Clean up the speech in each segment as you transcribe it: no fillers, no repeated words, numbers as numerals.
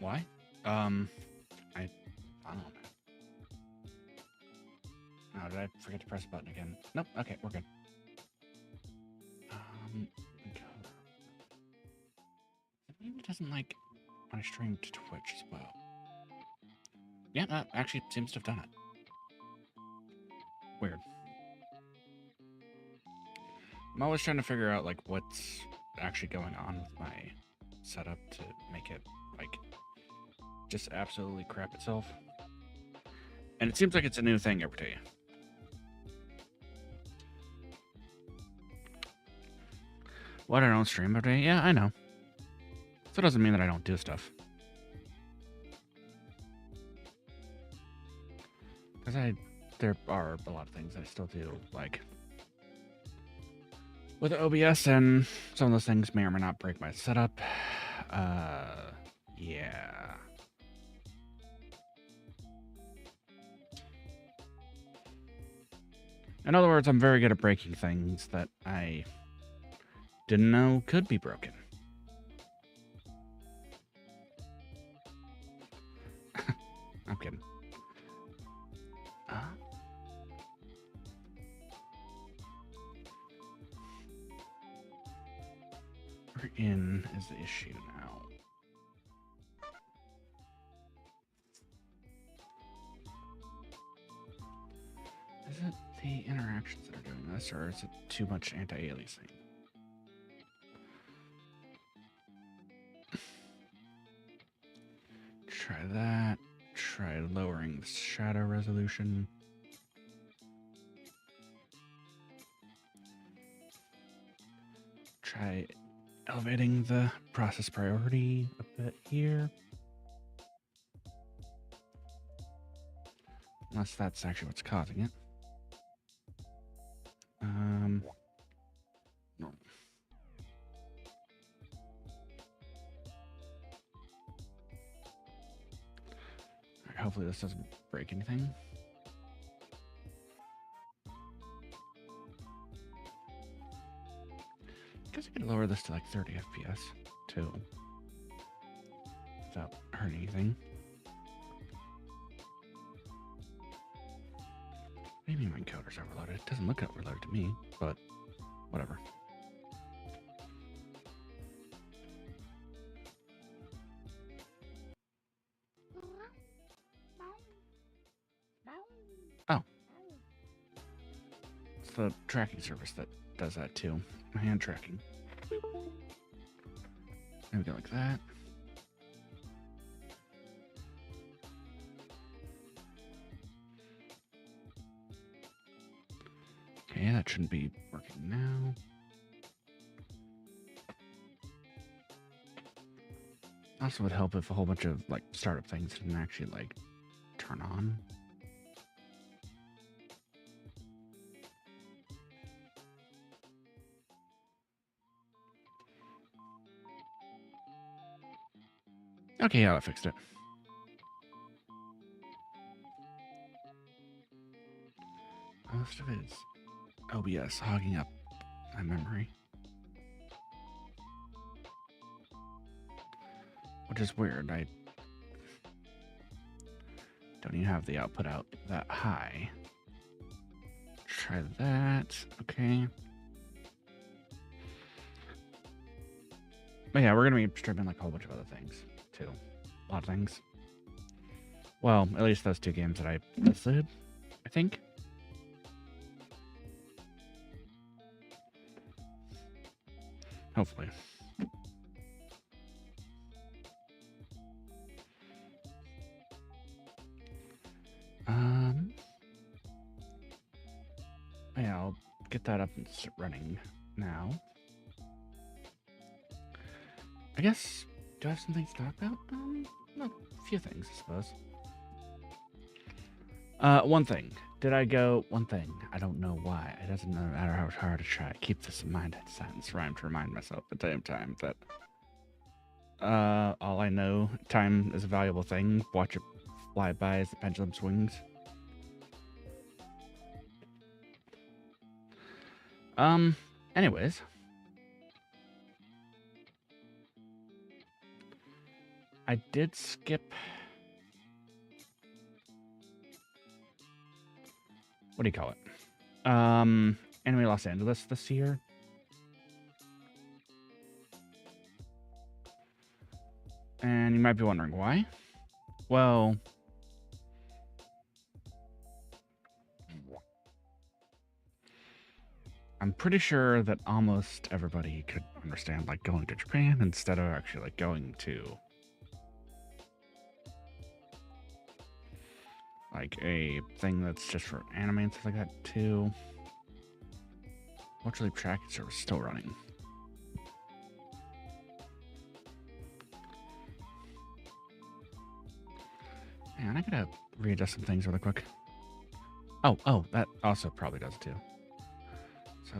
Why? I don't know. Oh, did I forget to press a button again? Nope. Okay, we're good. It doesn't like when I stream to Twitch as well. Yeah, that actually seems to have done it. Weird. I'm always trying to figure out like what's actually going on with my setup to make it like just absolutely crap itself. And it seems like it's a new thing every day. What, I don't stream every day? Yeah, I know. So it doesn't mean that I don't do stuff. Because there are a lot of things I still do, like with OBS, and some of those things may or may not break my setup. Yeah. In other words, I'm very good at breaking things that I didn't know could be broken. I'm kidding. Where in is the issue now? Is it the interactions that are doing this, or is it too much anti-aliasing? Try that. Try lowering the shadow resolution. Try elevating the process priority a bit here. Unless that's actually what's causing it. No. Alright, hopefully this doesn't break anything. I guess I could lower this to like 30 FPS too, without hurting anything. Maybe my encoder's overloaded. It doesn't look overloaded to me, but whatever. Oh. It's the tracking service that does that too. Hand tracking. There we go, like that. Okay, that shouldn't be working now. Also would help if a whole bunch of like startup things didn't actually like turn on. Okay, yeah, I fixed it. Most of it is OBS hogging up my memory. Which is weird. I don't even have the output out that high. Try that. Okay. But yeah, we're going to be streaming like a whole bunch of other things too. A lot of things. Well, at least those two games that I listed, I think. Hopefully. Yeah, I'll get that up and start running now. I guess, do I have some things to talk about? A few things, I suppose. One thing. Did I go? One thing. I don't know why. It doesn't matter how hard I try. Keep this in mind. Sentence rhyme to remind myself at the same time that all I know, time is a valuable thing. Watch it fly by as the pendulum swings. Anyways. I did skip. What do you call it? Anime Los Angeles this year. And you might be wondering why. Well, I'm pretty sure that almost everybody could understand like going to Japan instead of actually like going to like a thing that's just for anime and stuff like that too. Watch Leap tracking service still running. Man, I gotta readjust some things really quick. Oh, that also probably does too. So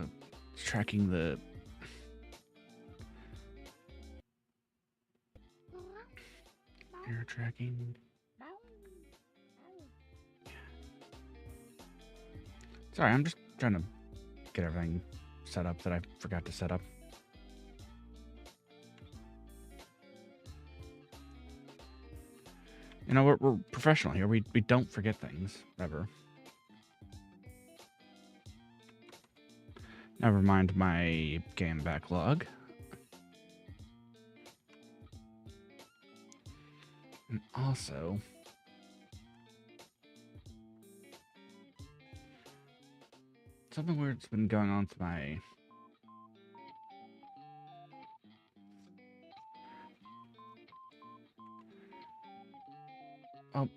it's tracking the air tracking. Sorry, I'm just trying to get everything set up that I forgot to set up. You know, we're professional here. We don't forget things, ever. Never mind my game backlog. And also, something weird's been going on with my... Oh,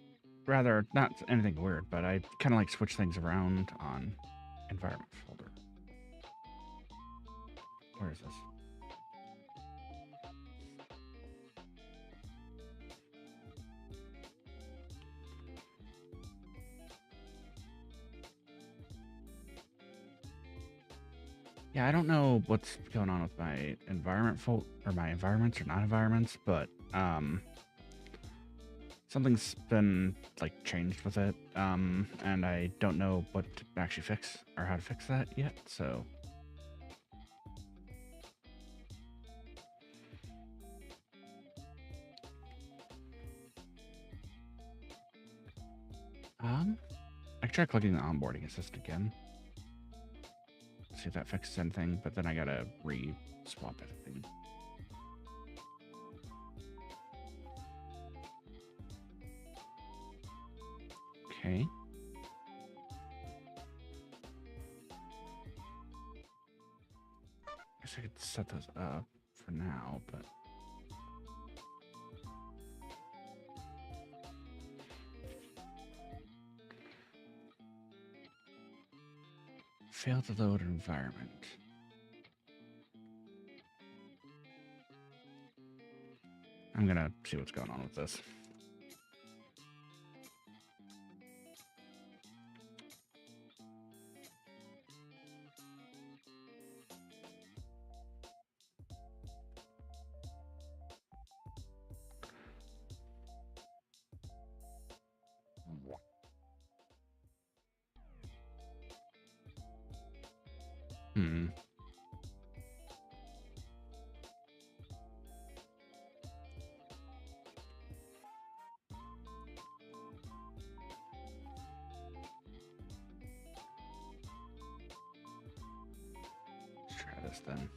rather, not anything weird, but I kind of like switch things around on environment folder. Where is this? Yeah, I don't know what's going on with my environment folder, or my environments or not environments, but something's been like changed with it, and I don't know what to actually fix or how to fix that yet. So I try clicking the onboarding assist again. See if that fixes anything, but then I gotta re-swap everything. Okay. Guess I could set those up for now, but fail to load environment. I'm gonna see what's going on with this. Hmm. Let's try this then.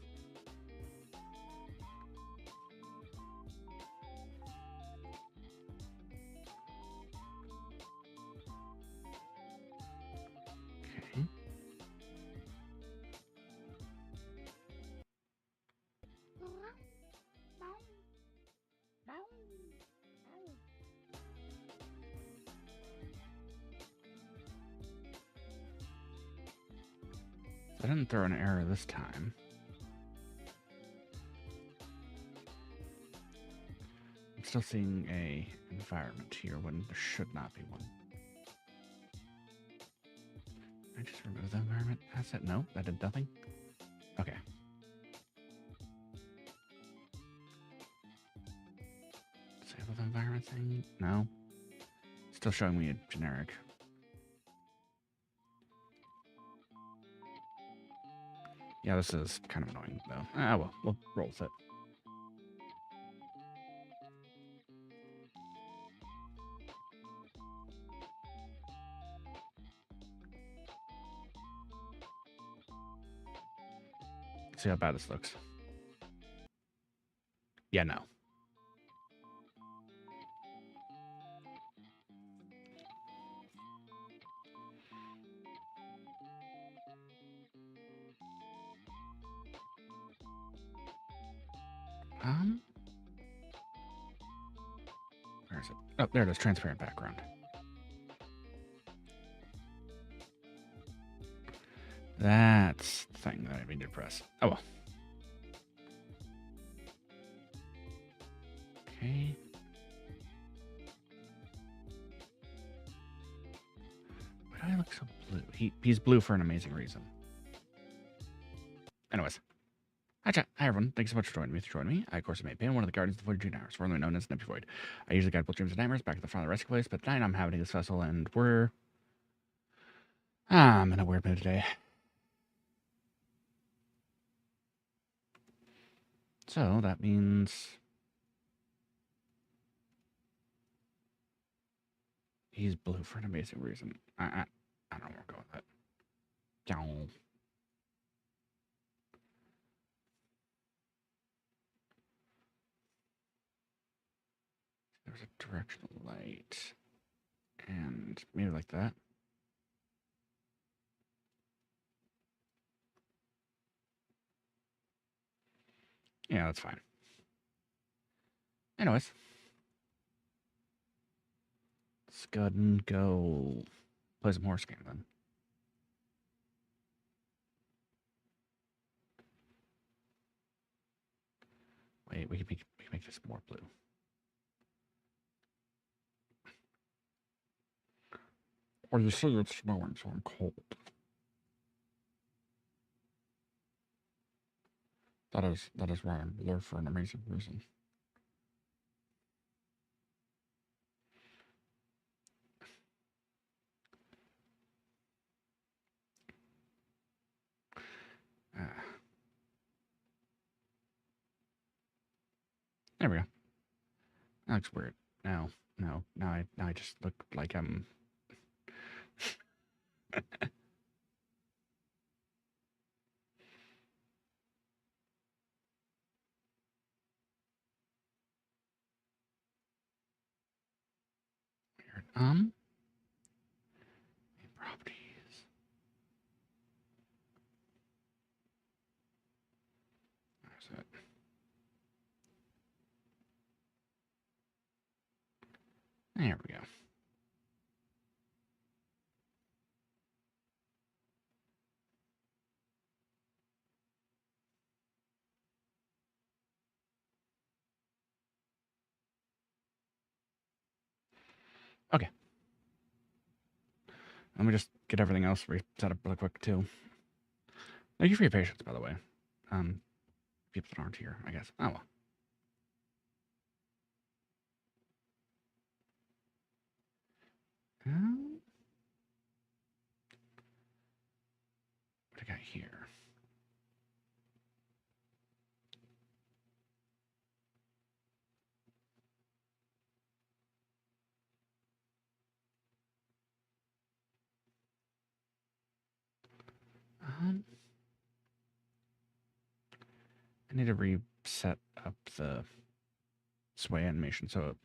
Okay. I didn't throw an error this time. I'm still seeing a environment here when there should not be one. I just remove the environment asset? No, that did nothing. Okay. Disable the environment thing? No. Still showing me a generic. Yeah, this is kind of annoying though. Ah, well, we'll roll with it. see how bad this looks. Yeah, no. Where is it? Oh, there it is. Transparent background. That's the thing that I need to press. Oh well. Okay. Why do I look so blue? He's blue for an amazing reason. Anyways. Hi, chat. Hi, everyone. Thanks so much for joining me. I, of course, am A Payne, one of the Guardians of the Void Dream Hours, formerly known as Nebula Void. I usually guide both dreams and nightmares back to the front of the rescue place, but tonight I'm having this vessel, and I'm in a weird mood today. So that means he's blue for an amazing reason. I don't want to go with that. Down. There's a directional light, and maybe like that. Yeah, that's fine. Anyways, let's go ahead and go play some horse game then. Wait, we can make this more blue. Or you see it's snowing, so I'm cold. That is why I'm blue for an amazing reason. There we go. That looks weird. Now I just look like I'm. Weird. Properties. There's it. There we go. Okay. Let me just get everything else reset up really quick too. Thank you for your patience, by the way. People that aren't here, I guess. Oh well. What do I got here? I need to reset up the sway animation so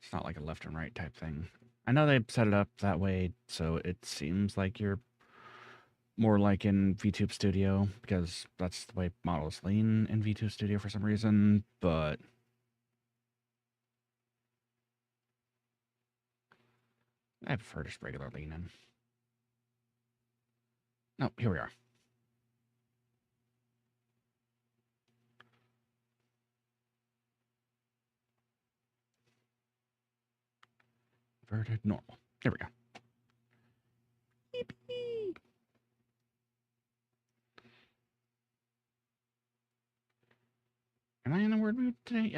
it's not like a left and right type thing. I know they set it up that way so it seems like you're more like in VTube Studio because that's the way models lean in VTube Studio for some reason, but I prefer just regular leaning. No, here we are. Inverted normal. Here we go. Yippee. Am I in a word mood today?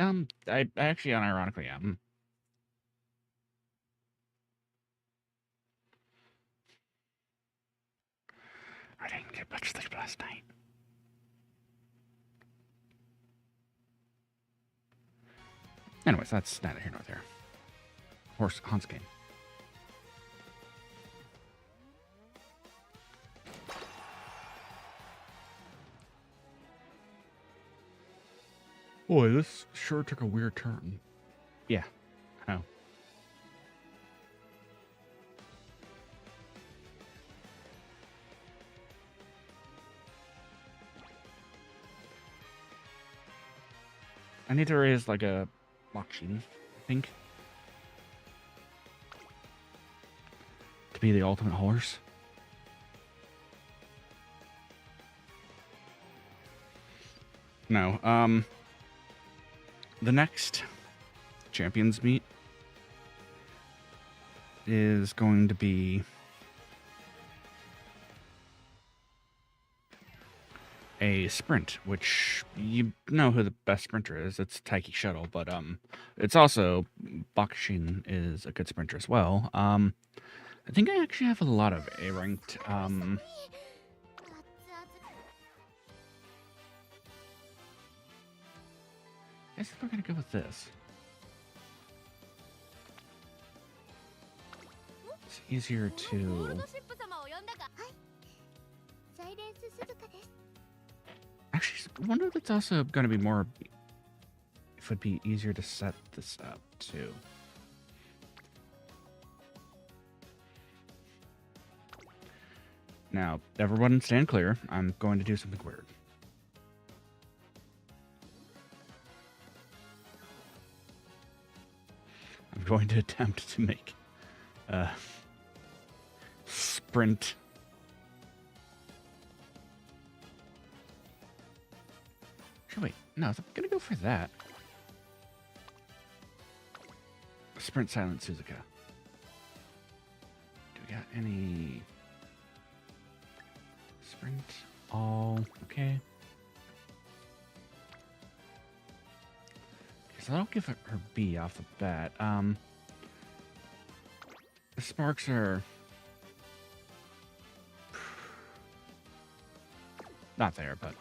I actually unironically am. I didn't get much sleep last night. Anyways, that's neither here nor there. Hans game. Boy, this sure took a weird turn. Yeah, I know. I need to raise like a Macaron, I think, to be the ultimate horse. No, the next champions meet is going to be a sprint, which you know who the best sprinter is. It's Taiki Shuttle, but it's also Bakushin is a good sprinter as well. I think I actually have a lot of A ranked. I guess we're gonna go with this. It's easier to. Actually, I wonder if it's also going to be more. If it would be easier to set this up too. Now, everyone stand clear. I'm going to do something weird. I'm going to attempt to make a sprint. Actually, wait, no, I'm going to go for that. Sprint Silent Suzuka. Do we got any... Sprint, all, okay. So that'll give her B off the bat. The sparks are not there, but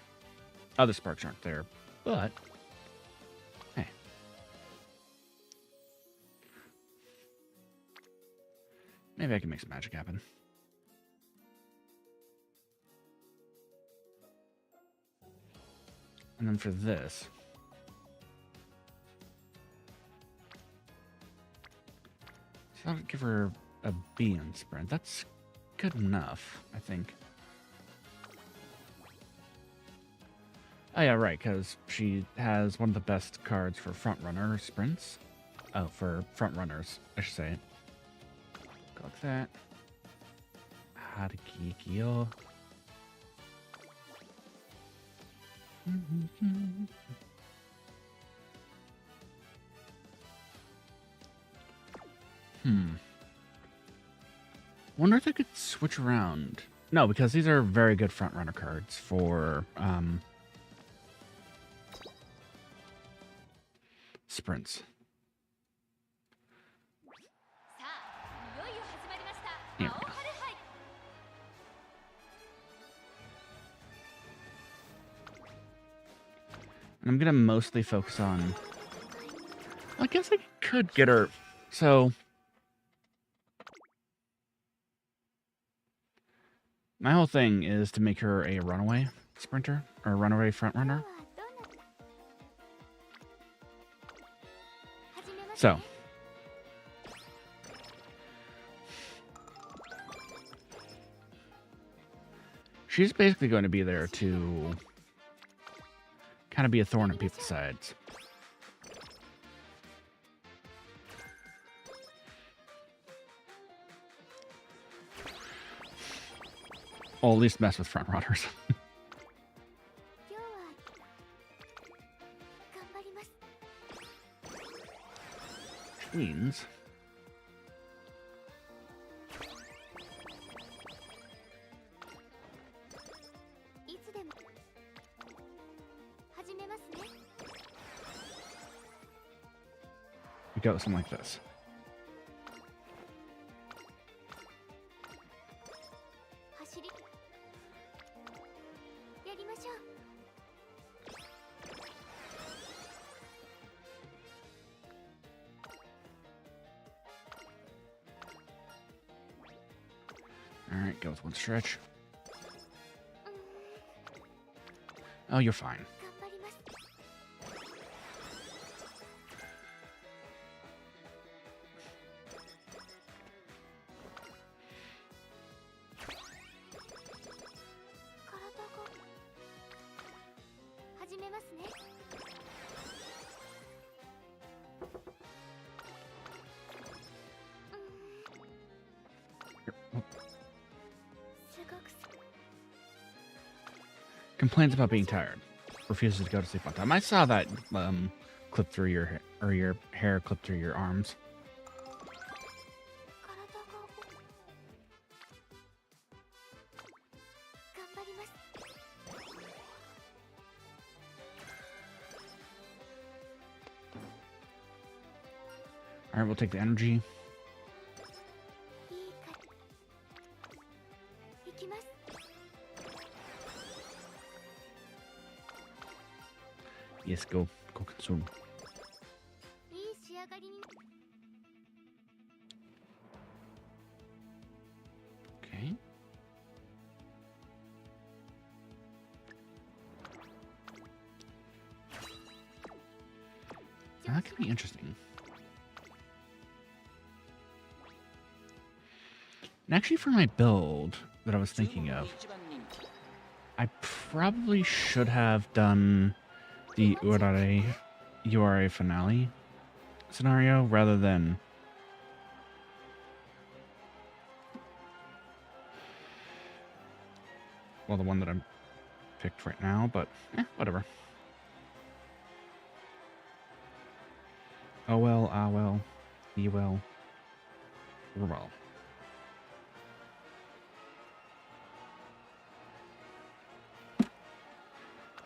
other sparks aren't there. But hey, maybe I can make some magic happen. And then for this. So I'll give her a B in sprint. That's good enough, I think. Oh yeah, right, because she has one of the best cards for front runner sprints. Oh, for front runners, I should say. Go like that. Harikikyo. Wonder if I could switch around. No, because these are very good front runner cards for sprints. Here we go. And I'm gonna mostly focus on. I guess I could get her. So my whole thing is to make her a runaway sprinter or a runaway front runner. So she's basically going to be there to kind of be a thorn in people's sides. Or at least mess with front runners. Queens. We go with something like this. Alright, go with one stretch. Oh, you're fine. Complains about being tired. Refuses to go to sleep on time. I saw that clip through your hair, or your hair clip through your arms. All right, we'll take the energy. Yes, go consume. Okay. Now, that could be interesting. And actually, for my build that I was thinking of, I probably should have done the URA finale scenario rather than the one that I'm picked right now, but whatever. Oh well, ah well, ye well, or well.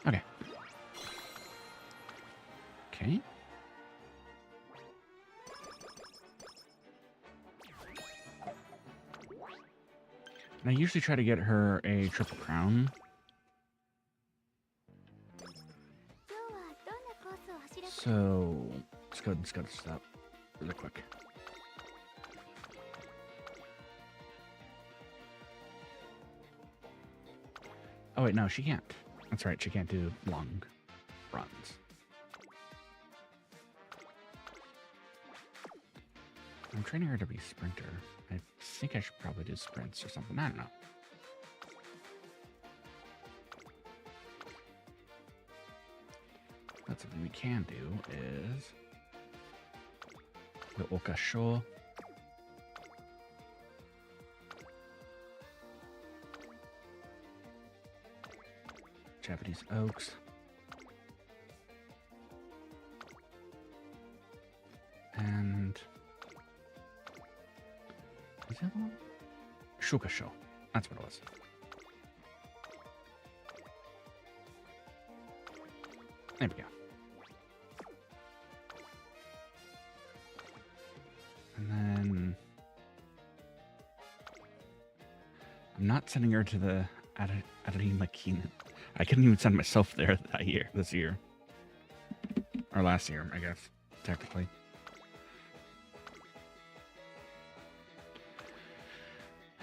Okay. Okay. And I usually try to get her a triple crown. So let's go and scout this out really quick. Oh wait, no, she can't. That's right, she can't do long runs. I'm training her to be sprinter. I think I should probably do sprints or something. I don't know. But something we can do is the Okasho. Japanese oaks. And is that one? Shukasho. That's what it was. There we go. And then I'm not sending her to the Arimakina. I couldn't even send myself there this year. Or last year, I guess, technically.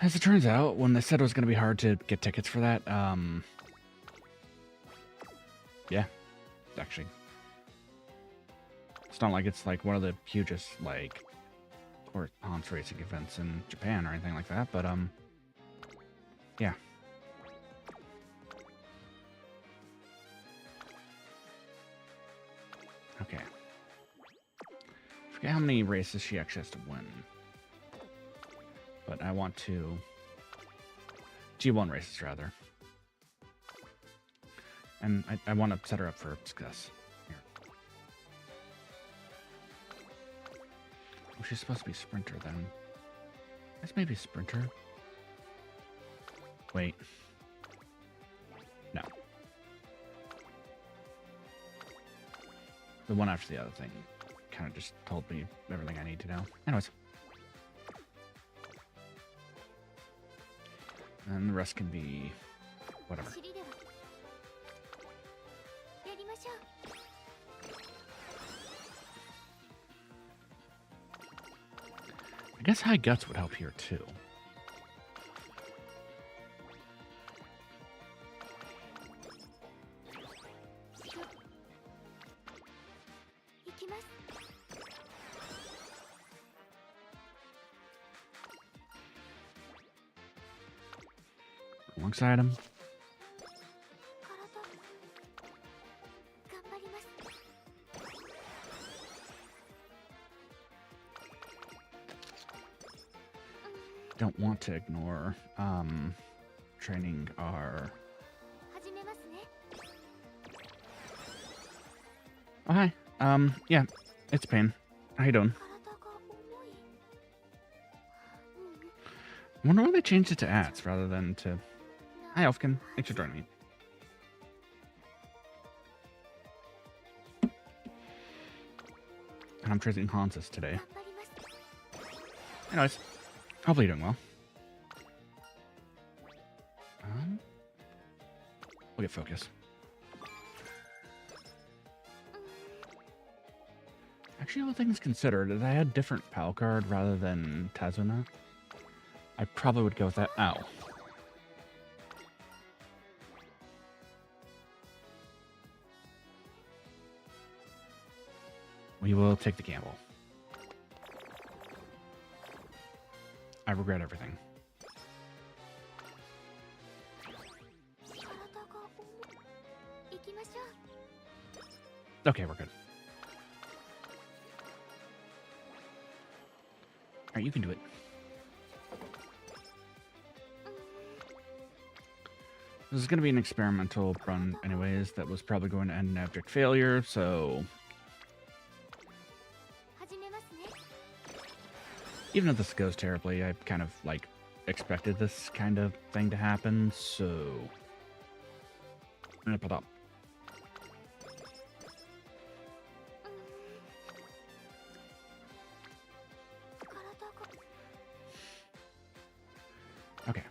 As it turns out, when they said it was going to be hard to get tickets for that, yeah, actually. It's not like it's like one of the hugest, like, horse racing events in Japan or anything like that, but, yeah. Okay. I forget how many races she actually has to win. But I want to... G1 races, rather. And I want to set her up for success. Here. Oh, she's supposed to be sprinter, then. This may be sprinter. Wait. No. The one after the other thing kind of just told me everything I need to know. Anyways. And the rest can be whatever. I guess high guts would help here too. Alongside him. Don't want to ignore training our Oh, hi. Yeah, it's Payne. How you doing? I wonder why they changed it to ads rather than to... Hi, Elfkin. Thanks for joining me. And I'm tracing Hansis today. Anyways, hopefully you're doing well. We'll get focus. Actually, all things considered, if I had different PAL card rather than Tazuna, I probably would go with that. Ow. We will take the gamble. I regret everything. Okay, we're good. Alright, you can do it. This is going to be an experimental run anyways that was probably going to end in abject failure, so... Even if this goes terribly, I kind of, like, expected this kind of thing to happen, so... I'm gonna put up. Okay.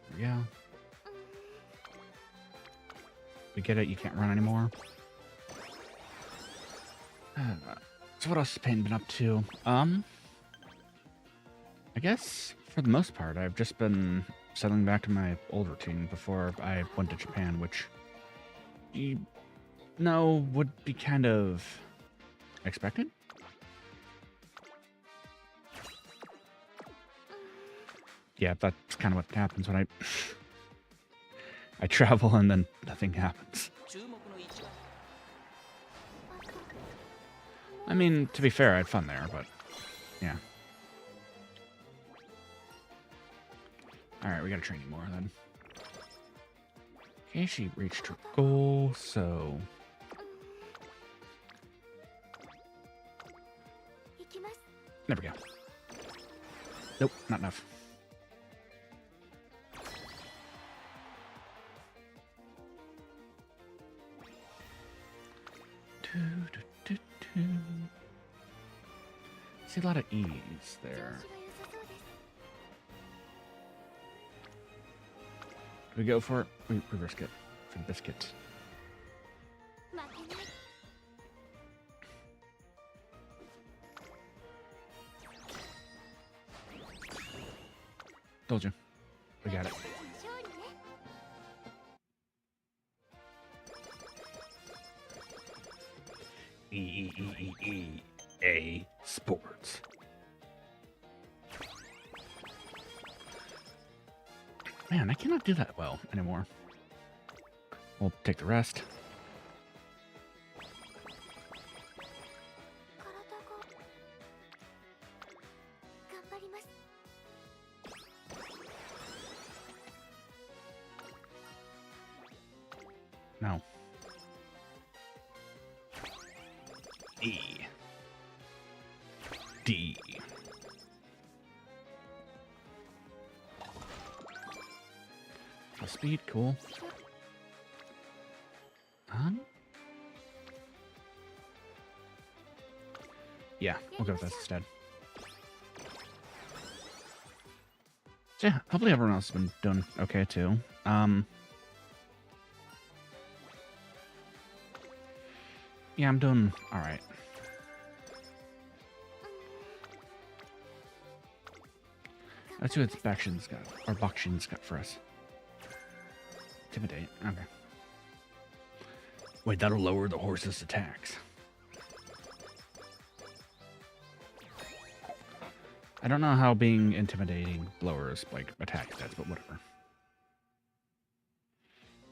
There we go. We get it, you can't run anymore. So what else has Payne been up to? I guess, for the most part, I've just been settling back to my old routine before I went to Japan, which, you know, would be kind of expected. Yeah, that's kind of what happens when I travel and then nothing happens. I mean, to be fair, I had fun there, but yeah. Alright, we gotta train you more then. Okay, she reached her goal, so... There we go. Nope, not enough. See a lot of E's there. Do we go for it? We risk it for the biscuit. Told you. We got it. A sports. Man, I cannot do that well anymore. We'll take the rest. No. E. D. Speed, cool. Yeah, we'll go with this instead. So yeah, hopefully everyone else has been doing okay too. Yeah, I'm doing alright. Let's see what Bakshin's got, or Bakshin's got for us. Intimidate, okay. Wait, that'll lower the horse's attacks. I don't know how being intimidating lowers, like, attack stats, but whatever.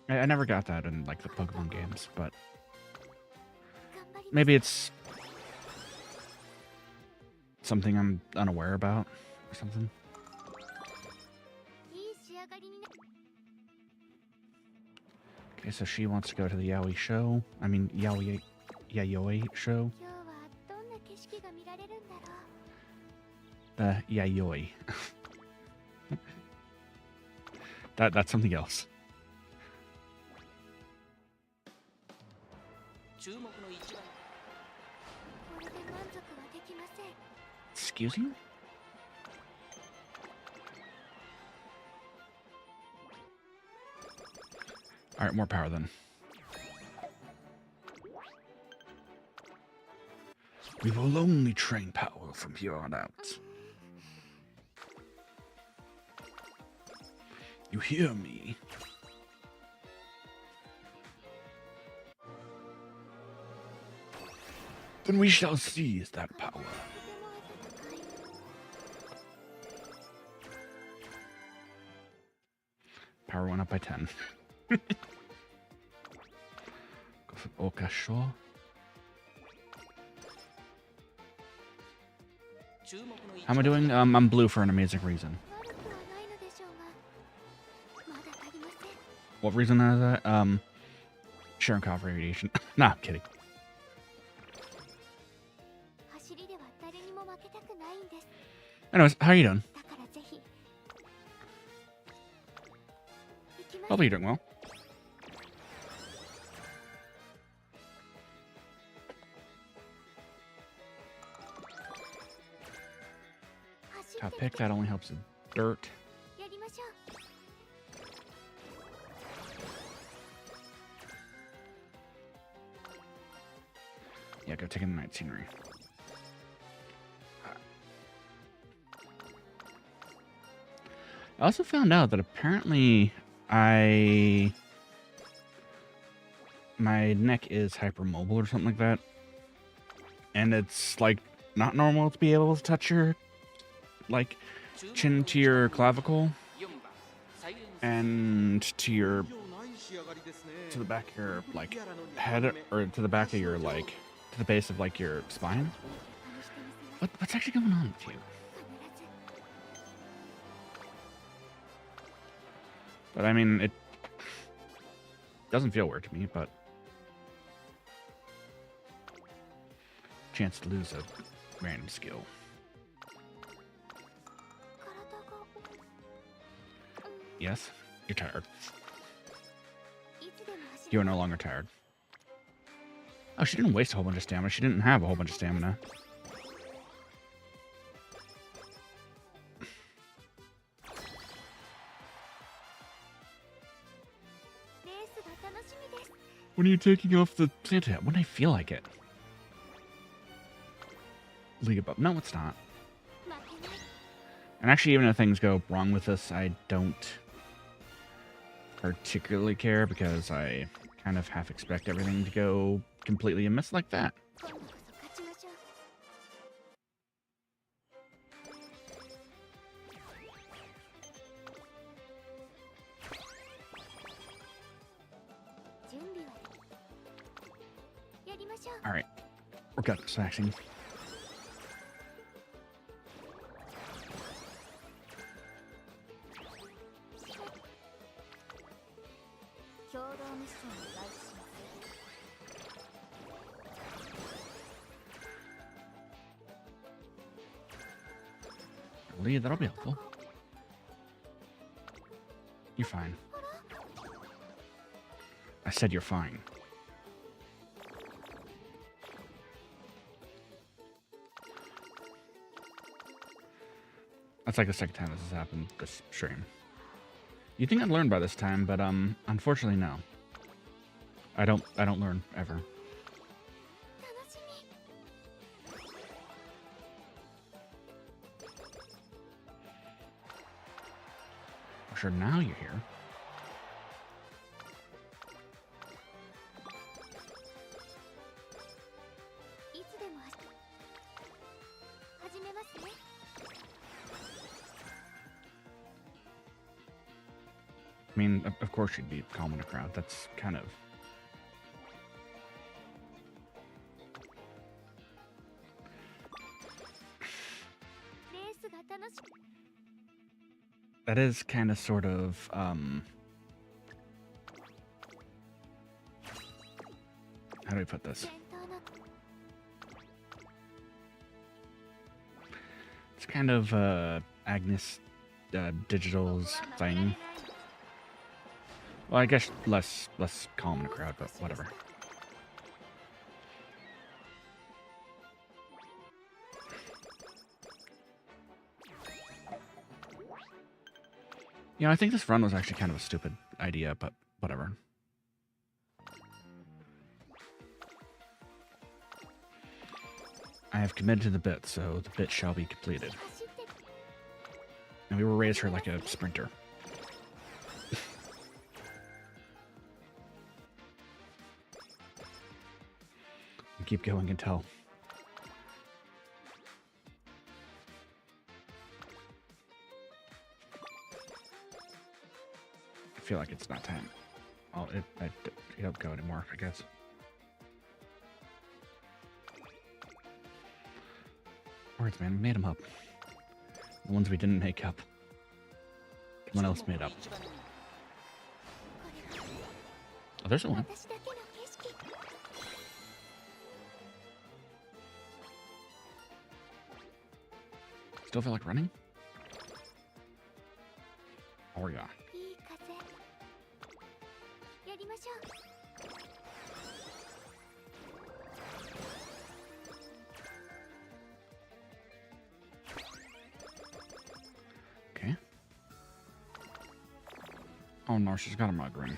I never got that in, like, the Pokemon games, but... Maybe it's... something I'm unaware about, or something. Okay, so she wants to go to the Yaoi show. I mean, Yayoi show. The Yayoi. That's something else. Excuse you? Alright, more power then. We will only train power from here on out. You hear me? Then we shall seize that power. Power went up by 10. Go for Okasho. How am I doing? I'm blue for an amazing reason. What reason is that? Cherenkov radiation. Nah, I'm kidding. Anyways, how are you doing? Hopefully you're doing well. Top pick, that only helps the dirt. Yeah, go take in the night scenery. I also found out that apparently my neck is hypermobile or something like that. And it's like not normal to be able to touch your like chin to your clavicle and to the back of your like head, or to the back of your like to the base of like your spine. What's actually going on with you? But I mean, it doesn't feel weird to me, but chance to lose a random skill. Yes, you're tired. You are no longer tired. Oh, she didn't waste a whole bunch of stamina. She didn't have a whole bunch of stamina. When are you taking off the Santa hat? When I feel like it. League above. No, it's not. And actually, even if things go wrong with this, I don't particularly care, because I kind of half expect everything to go completely amiss like that. Alright, we're gut smashing. Lee, that'll be helpful. You're fine. I said you're fine. That's like the second time this has happened this stream. You'd think I'd learn by this time, but unfortunately no. I don't learn ever. I'm sure now you're here. I mean, of course you'd be calm in a crowd. That's kind of... That is kind of sort of, do we put this? It's kind of Agnes Digital's thing. Well, I guess less calm in a crowd, but whatever. I think this run was actually kind of a stupid idea, but whatever. I have committed to the bit, so the bit shall be completed. And we will raise her like a sprinter. And keep going until... I feel like it's not time. Oh, it don't go anymore, I guess. Words, man, we made them up. The ones we didn't make up. Someone else made up. Oh, there's one. Still feel like running? Oh, yeah. Okay. Oh no, she's got a Macaron.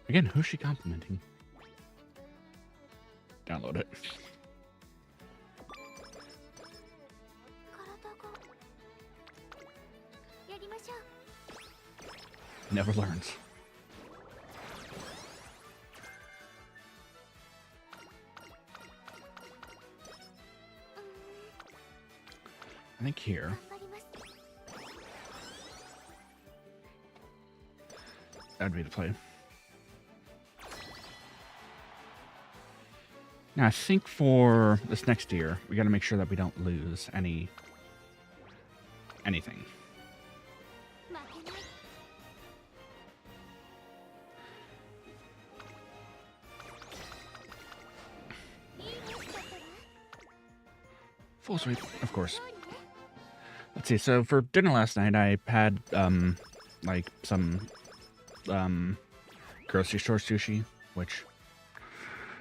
Again, who's she complimenting? Download it. Never learns. I think here. That'd be the play. Now, I think for this next year, we got to make sure that we don't lose anything. Full sweep, of course. Let's see. So for dinner last night, I had like some grocery store sushi, which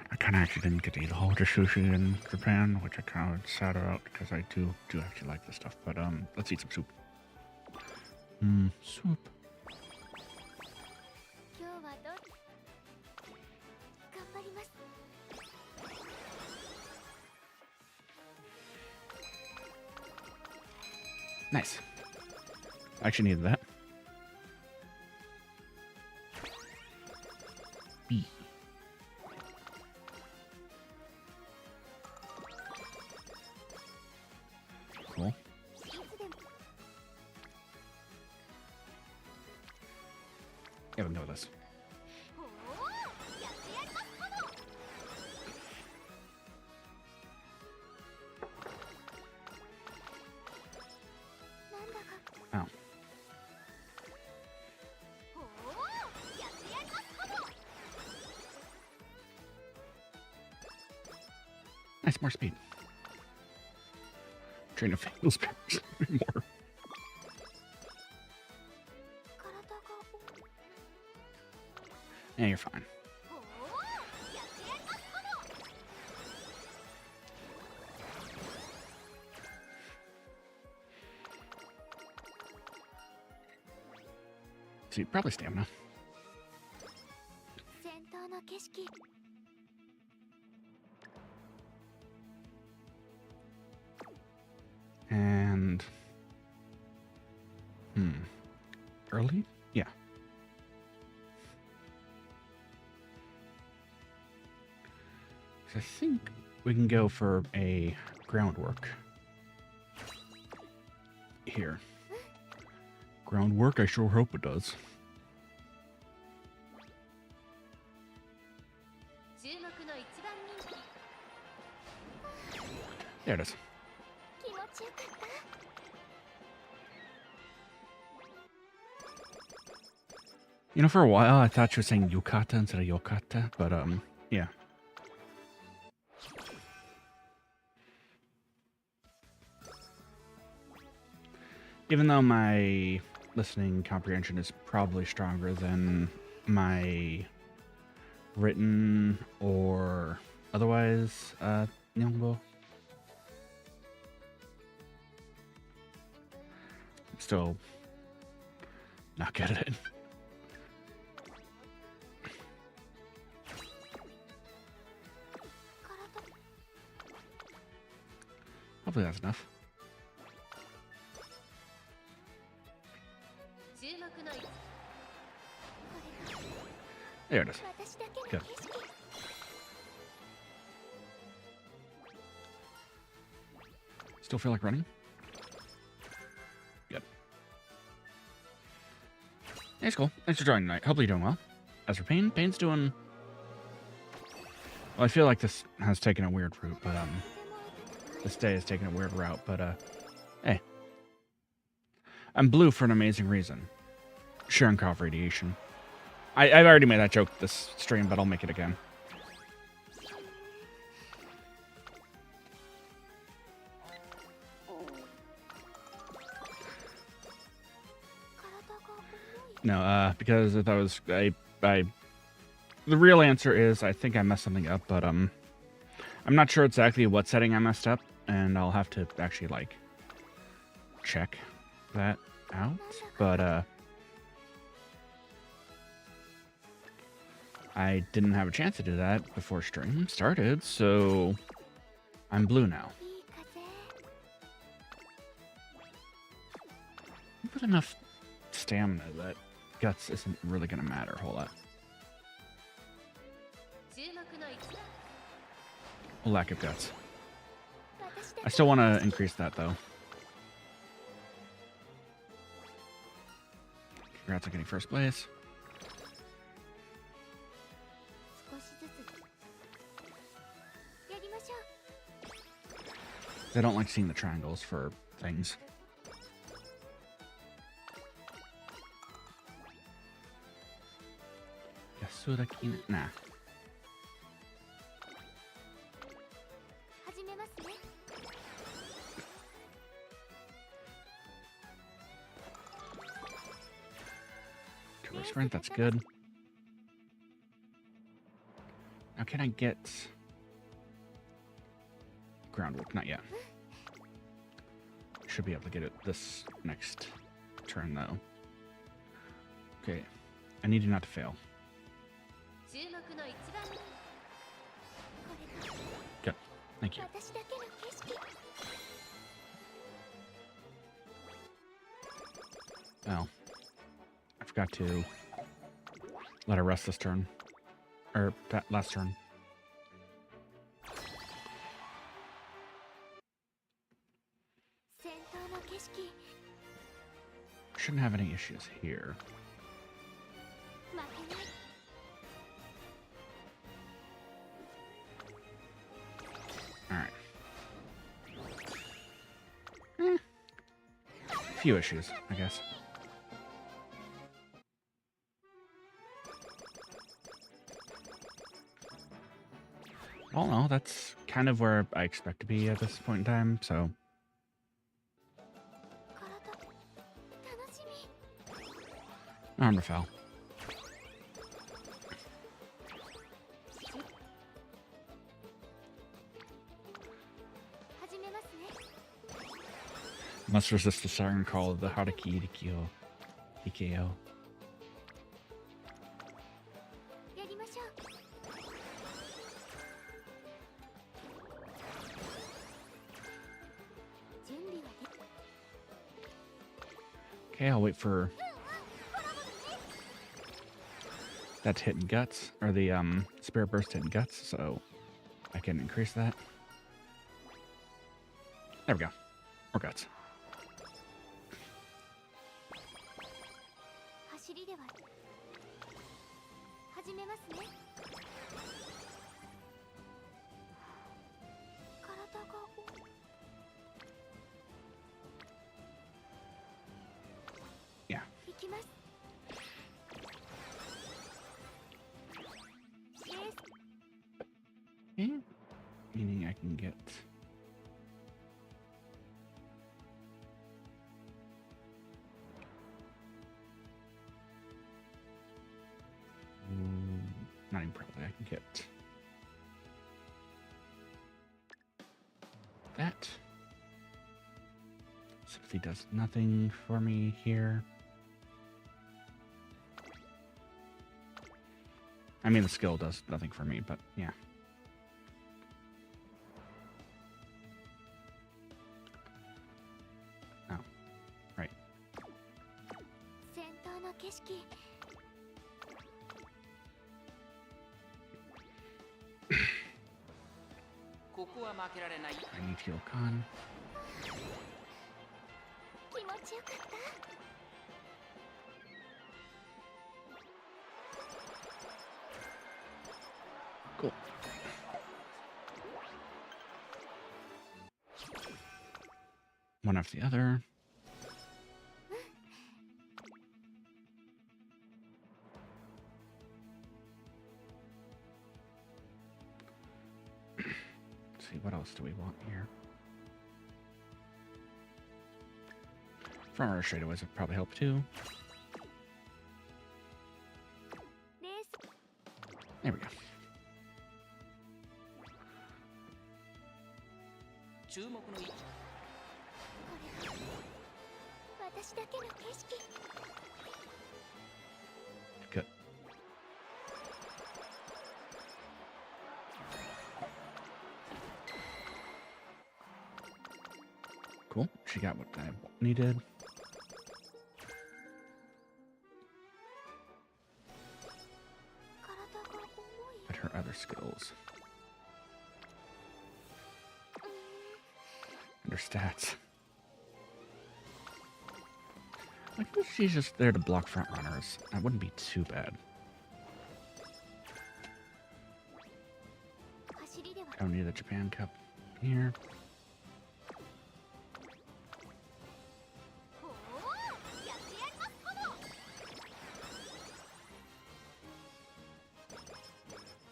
I kind of actually didn't get to eat a whole bunch of sushi in Japan, which I kind of sad about because I do actually like this stuff. But let's eat some soup. Soup. Nice. I actually needed that. B. Cool. Yeah, we can go with this. Oh. Nice, more speed. Train of fails more. Yeah, you're fine. See, probably stamina. And early? Yeah. I think we can go for a groundwork here. Groundwork? I sure hope it does. There it is. You know, for a while I thought she was saying yukata instead of yokata, but yeah. Even though my listening comprehension is probably stronger than my written or otherwise Nyongbo, I'm still not good at it. Hopefully that's enough. There it is. Good. Still feel like running? Good. It's cool. Thanks for joining tonight. Hopefully you're doing well. As for Payne, Payne's doing... Well, I feel like this has taken a weird route, but, this day has taken a weird route, but, hey. I'm blue for an amazing reason. Cherenkov radiation. I've already made that joke this stream, but I'll make it again. No, because if I was... the real answer is I think I messed something up, but, I'm not sure exactly what setting I messed up, and I'll have to actually, like, check that out, but, I didn't have a chance to do that before stream started, so I'm blue now. With enough stamina that guts isn't really going to matter a whole lot. A lack of guts. I still want to increase that, though. Congrats on getting first place. I don't like seeing the triangles for things. Yasudaki, nah. Tourist sprint, that's good. Now can I get groundwork? Not yet. Should be able to get it this next turn though. Okay, I need you not to fail. Good, thank you. Well, I forgot to let her rest this turn, or that last turn. Shouldn't have any issues here. Alright. Few issues, I guess. All in all, that's kind of where I expect to be at this point in time, so... Armor fell. Must resist the siren call of the Haraki Rikyo Hikeo. Okay, I'll wait for that to hit in guts, or the spirit burst hit in guts, so I can increase that. There we go. More guts. get. Not even probably. I can get that. Sympathy does nothing for me here. I mean, the skill does nothing for me, but yeah. Oh, right. I need to heal Khan. Cool. One after the other. Let's see, what else do we want here? Front runner straightaways would probably help too. There we go. Good. Cool. She got what I needed. But her other skills. And her stats. I guess she's just there to block front runners. That wouldn't be too bad. I don't need the Japan Cup here.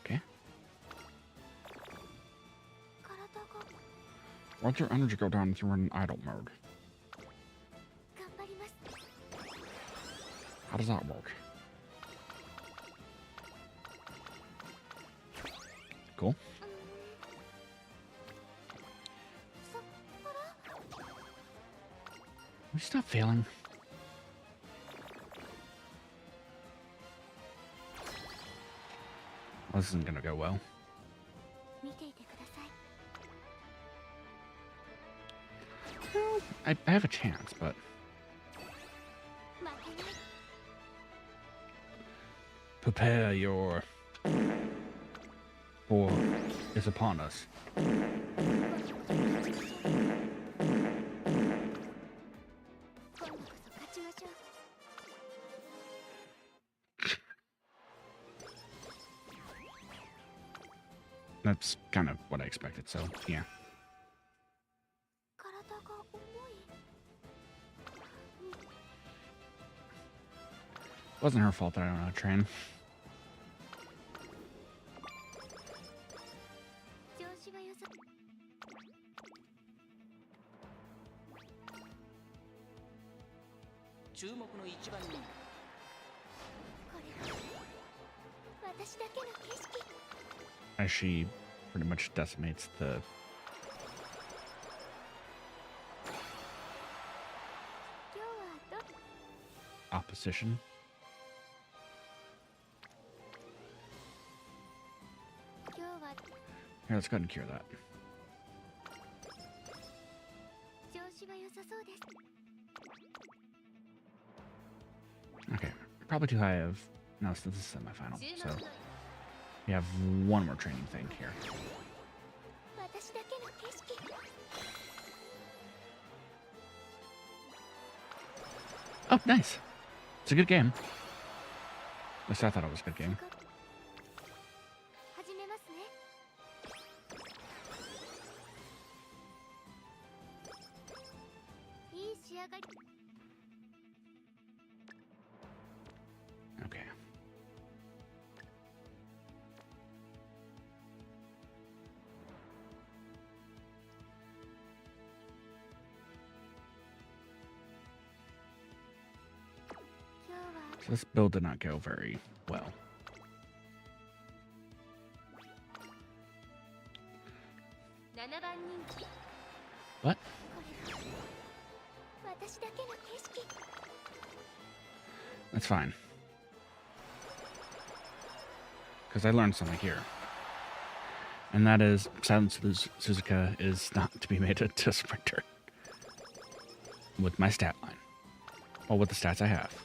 Okay. What's your energy go down if you're in idle mode? How does that work? Cool. Will you stop failing? Well, this isn't gonna go well. Well, I have a chance, but... Prepare your... War is upon us. That's kind of what I expected, so yeah. Wasn't her fault that I don't know how to train. As she pretty much decimates the opposition. Here, let's go ahead and cure that. Okay, probably too high of... No, this is semi-final, so... We have one more training thing here. Oh, nice. It's a good game. At least I thought it was a good game. Okay. So this build did not go very well. What? That's fine. Because I learned something here. And that is, Silent Suzuka is not to be made into a sprinter. With my stat line. Well, with the stats I have.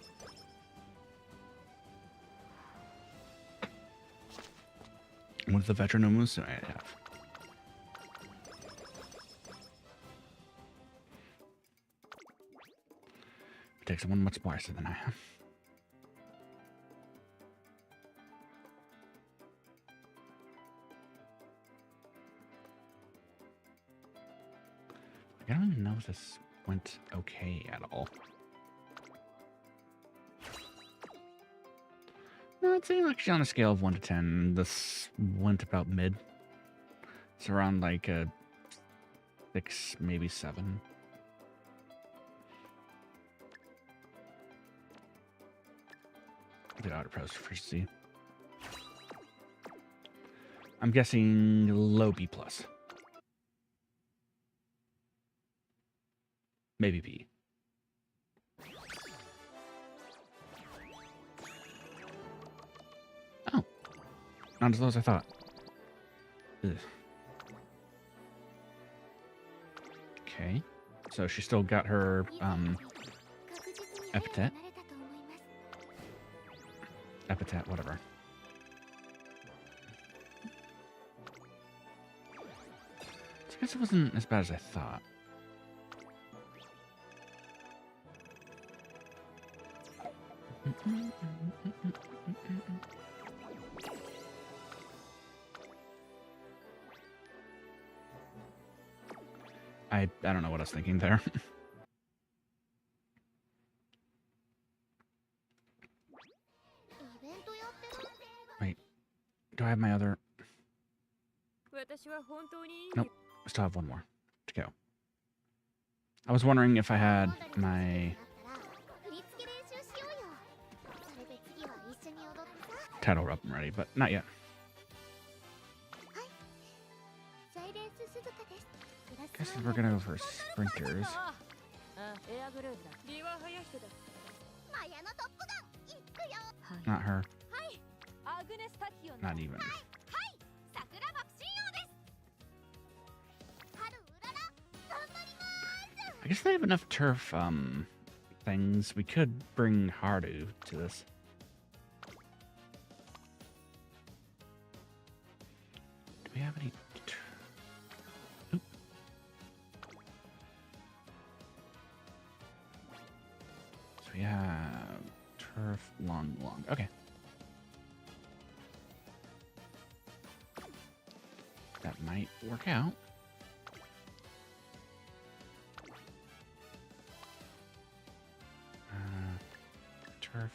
With the veteran Umamusume I have. It takes someone much wiser than I am. I don't even know if this went okay at all. No, I'd say actually on a scale of 1 to 10, this went about mid. It's around like a 6, maybe 7. The auto pros efficiency. I'm guessing low B+. Maybe B. Oh. Not as low as I thought. Ugh. Okay. So she still got her epithet. Epithet, whatever. So I guess it wasn't as bad as I thought. I don't know what I was thinking there. Wait, do I have my other? Nope, I still have one more to go. I was wondering if I had my title up and ready, but not yet. Guess we're gonna go for sprinters. Not her. Not even. I guess they have enough turf things. We could bring Haru to this. Do we have any? Oop. So we have turf long. Okay. That might work out. Turf.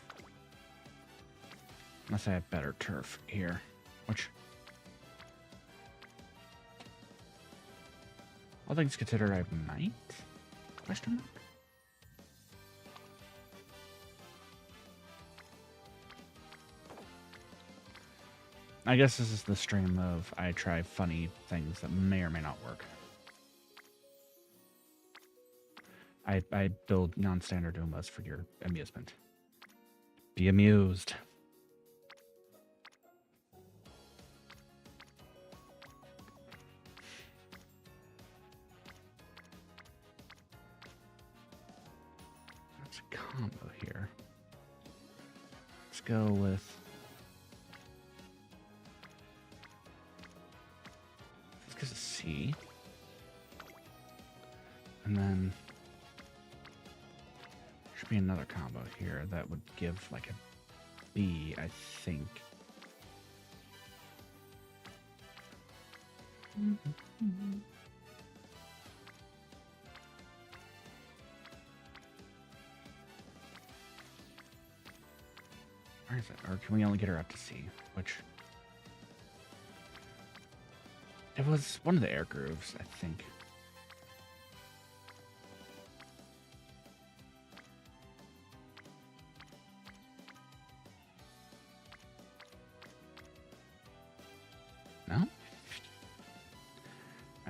Unless I have better turf here, which all things considered, I might. Question mark. I guess this is the stream of I try funny things that may or may not work. I build non-standard Umas for your amusement. Be amused. That's a combo here. Let's go with... Let's get a C. And then... should be another combo here that would give like a B, I think. Where is it? Or can we only get her up to C? Which... it was one of the air grooves, I think.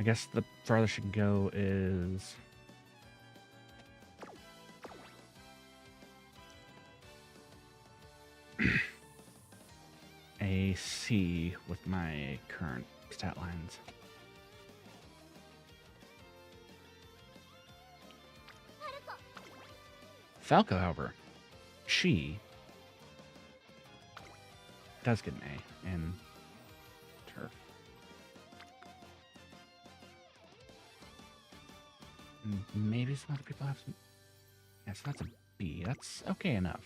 I guess the farthest you can go is a C with my current stat lines. Falco, however, she does get an A in turf. Maybe some other people have some. Yeah, so that's a B. That's okay enough.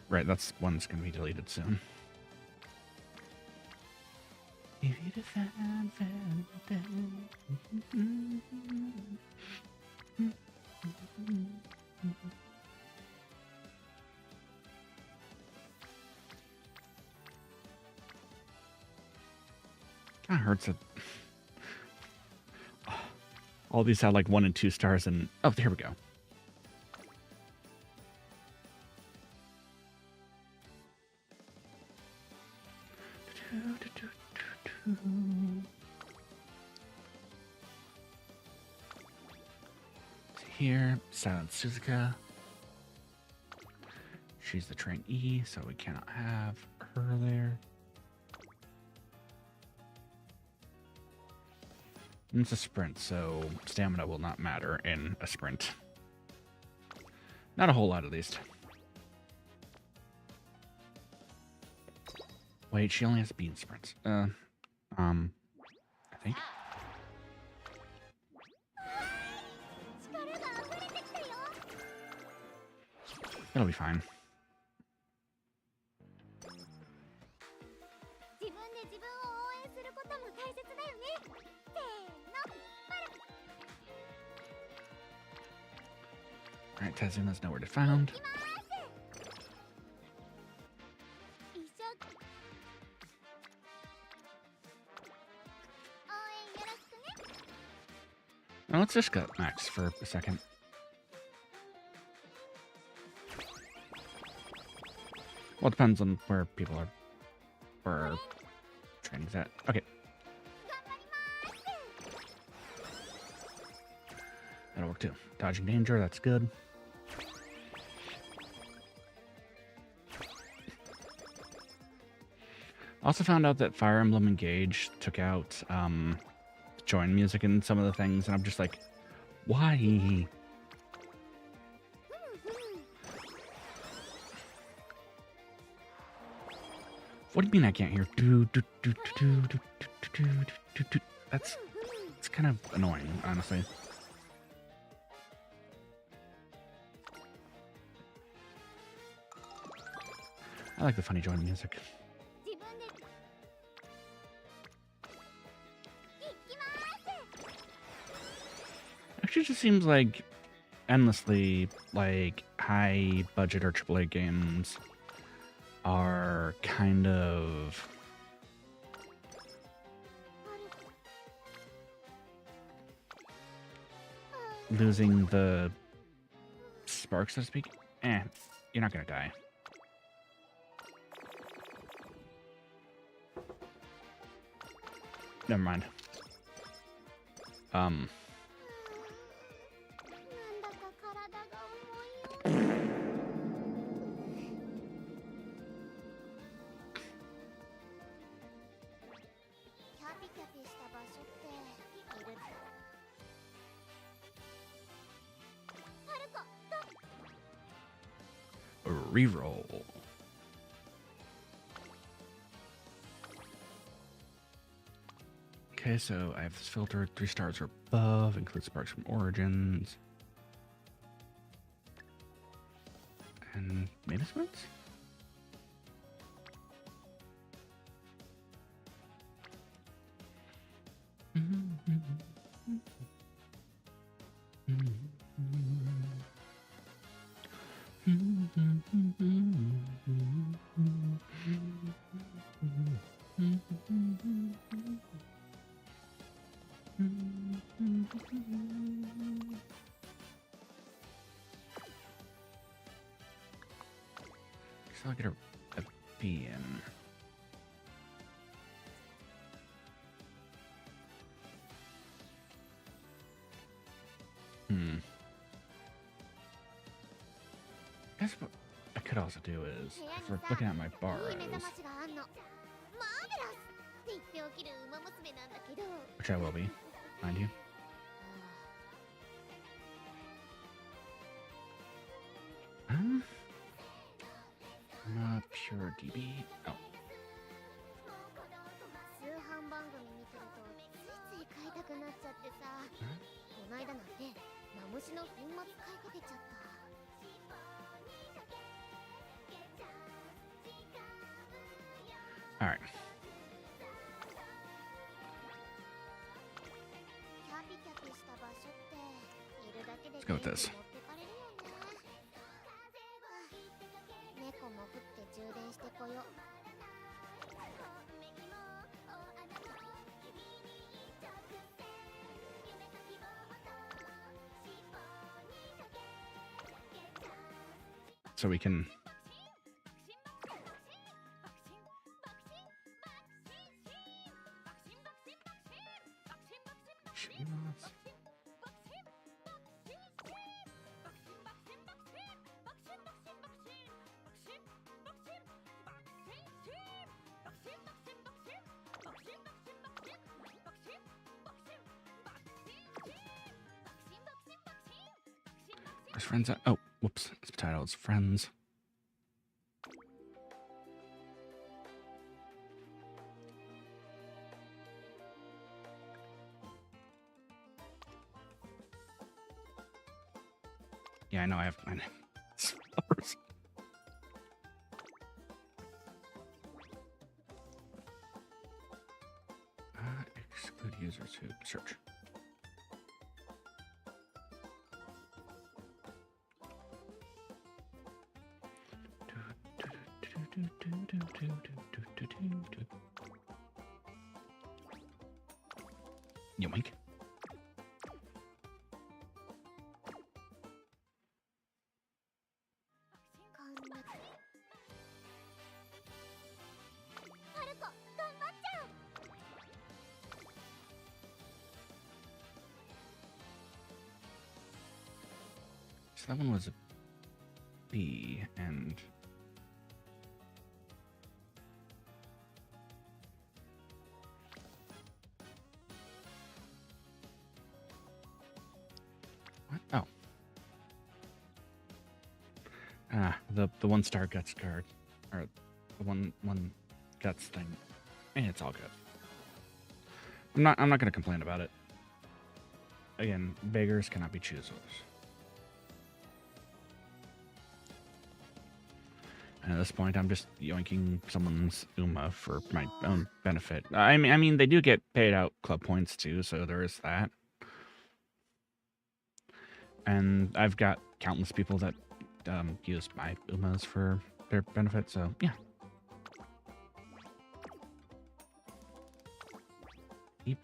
Right, that's one that's going to be deleted soon. If you define kind of hurts that all these had like 1 and 2 stars, and oh, here we go. Here, Silent Suzuka. She's the trainee, so we cannot have her there. And it's a sprint, so stamina will not matter in a sprint. Not a whole lot, at least. Wait, she only has bean sprints. I think. It'll be fine. Alright, Tezuma's nowhere to be found. Now let's just go Max for a second. Well, it depends on where people are, where training's at. Okay. That'll work too. Dodging danger, that's good. Also found out that Fire Emblem Engage took out join music in some of the things, and I'm just like, why? What do you mean I can't hear? That's it's kind of annoying, honestly. I like the funny join music. Actually, just seems like endlessly like high budget or AAA games are kind of losing the spark, so to speak. You're not gonna die. Never mind. Reroll. Okay, so I have this filter, 3 stars or above, includes sparks from Origins. And maybe sparks? guess I'll get a B in. I guess what I could also do is, if we're looking at my borrows, which I will be, mind you. Pure DB. Oh. All right. Let's go with this. So we can Where's friends at? Oh, whoops. It's titled as Friends. Yeah, I know I have mine. Exclude users who search. Yoink. So that one was a B, and what? Oh, the 1-star guts card, or the one guts thing. It's all good. I'm not gonna complain about it. Again, beggars cannot be choosers. And at this point, I'm just yoinking someone's Uma for my own benefit. I mean, they do get paid out club points too, so there is that. And I've got countless people that use my Umas for their benefit, so yeah. E+.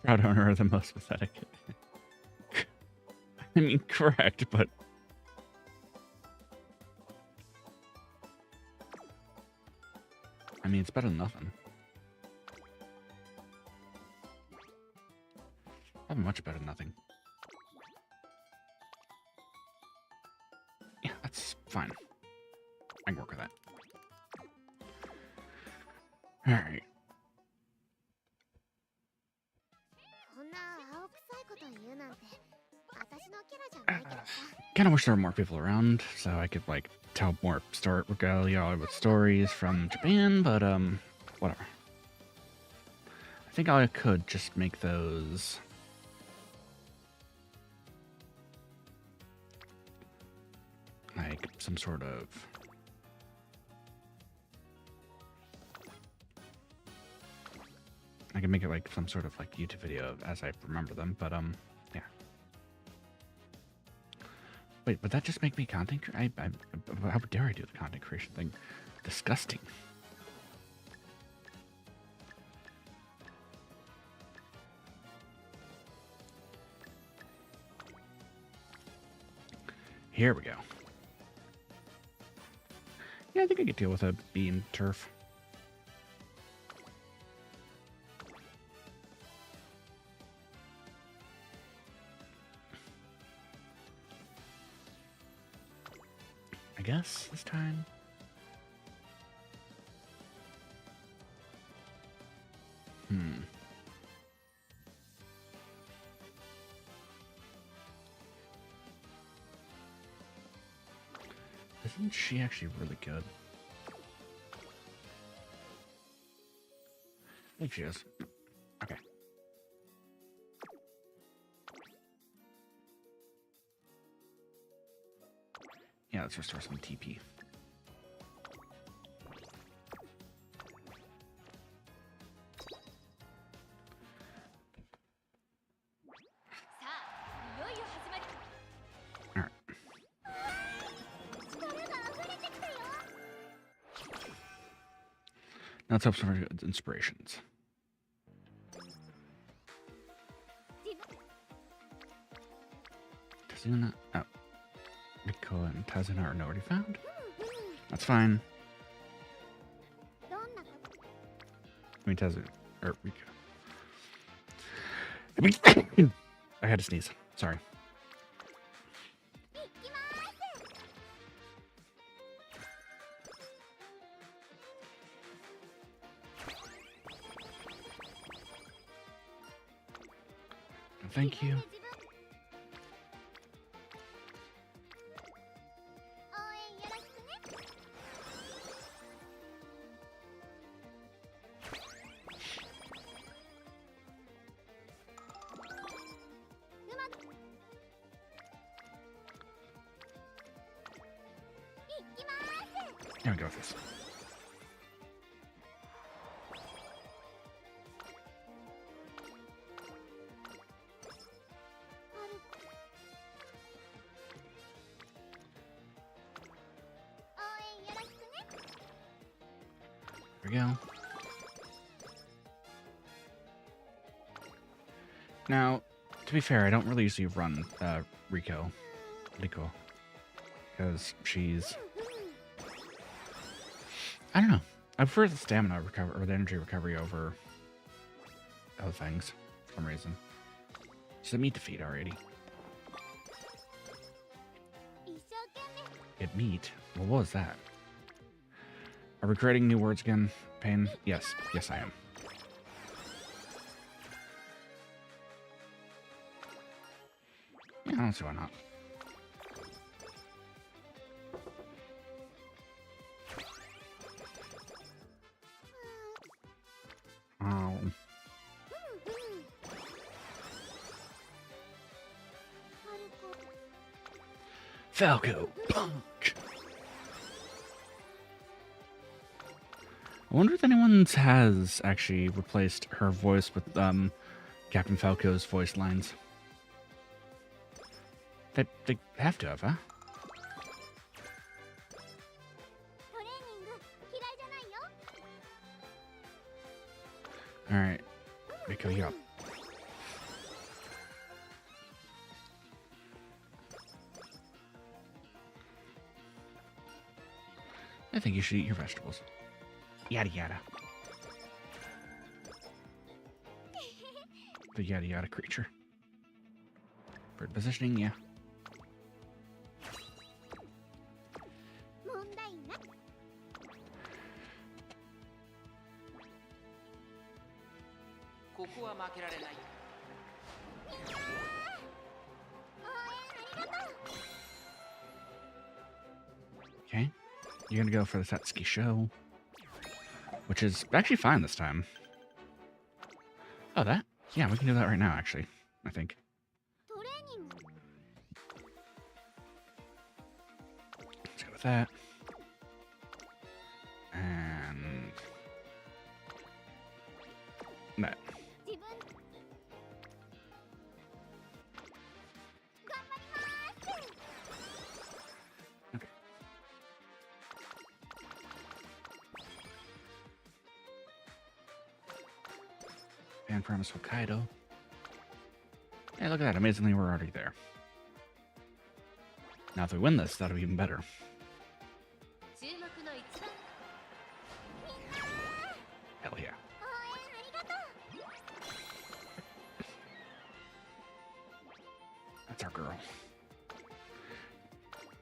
Proud owner are the most pathetic. I mean, correct, but I mean, it's better than nothing. Probably much better than nothing. Yeah, that's fine. I can work with that. All right. Kind of wish there were more people around so I could like tell more regale y'all with stories from Japan, but whatever. I think I could just make those like some sort of I can make it like some sort of like YouTube video as I remember them, but yeah. Wait, would that just make me content? How dare I do the content creation thing? Disgusting. Here we go. Yeah, I think I could deal with a beam turf. I guess this time. Isn't she actually really good? I think she is. Okay. Yeah, let's restore some TP. Alright. Now let's hope for good inspirations. Tazuna. Oh. Rico and Tazuna are already found. That's fine. I mean, Tazuna. Or Rico. I had to sneeze. Sorry. Thank you. There we go with this. There we go. Now, to be fair, I don't really usually run Rico, because she's, I don't know. I prefer the stamina recovery or the energy recovery over other things for some reason. She's a meat defeat already. It meat? Well, what was that? Are we creating new words again, Payne? Yes. Yes, I am. Yeah, I don't see why not. Oh. Falco, punk! I wonder if anyone has actually replaced her voice with Captain Falco's voice lines. They have to have, huh? Alright. Rico, you're up. I think you should eat your vegetables. Yada yada. The yada yada creature. Bird positioning, yeah. Okay. You're gonna go for the Satsuki show, which is actually fine this time. Oh, that? Yeah, we can do that right now, actually, I think. Let's go with that. And that. Okay. And promise Hokkaido. Hey, look at that. Amazingly, we're already there. Now, if we win this, that'll be even better. Hell yeah. That's our girl.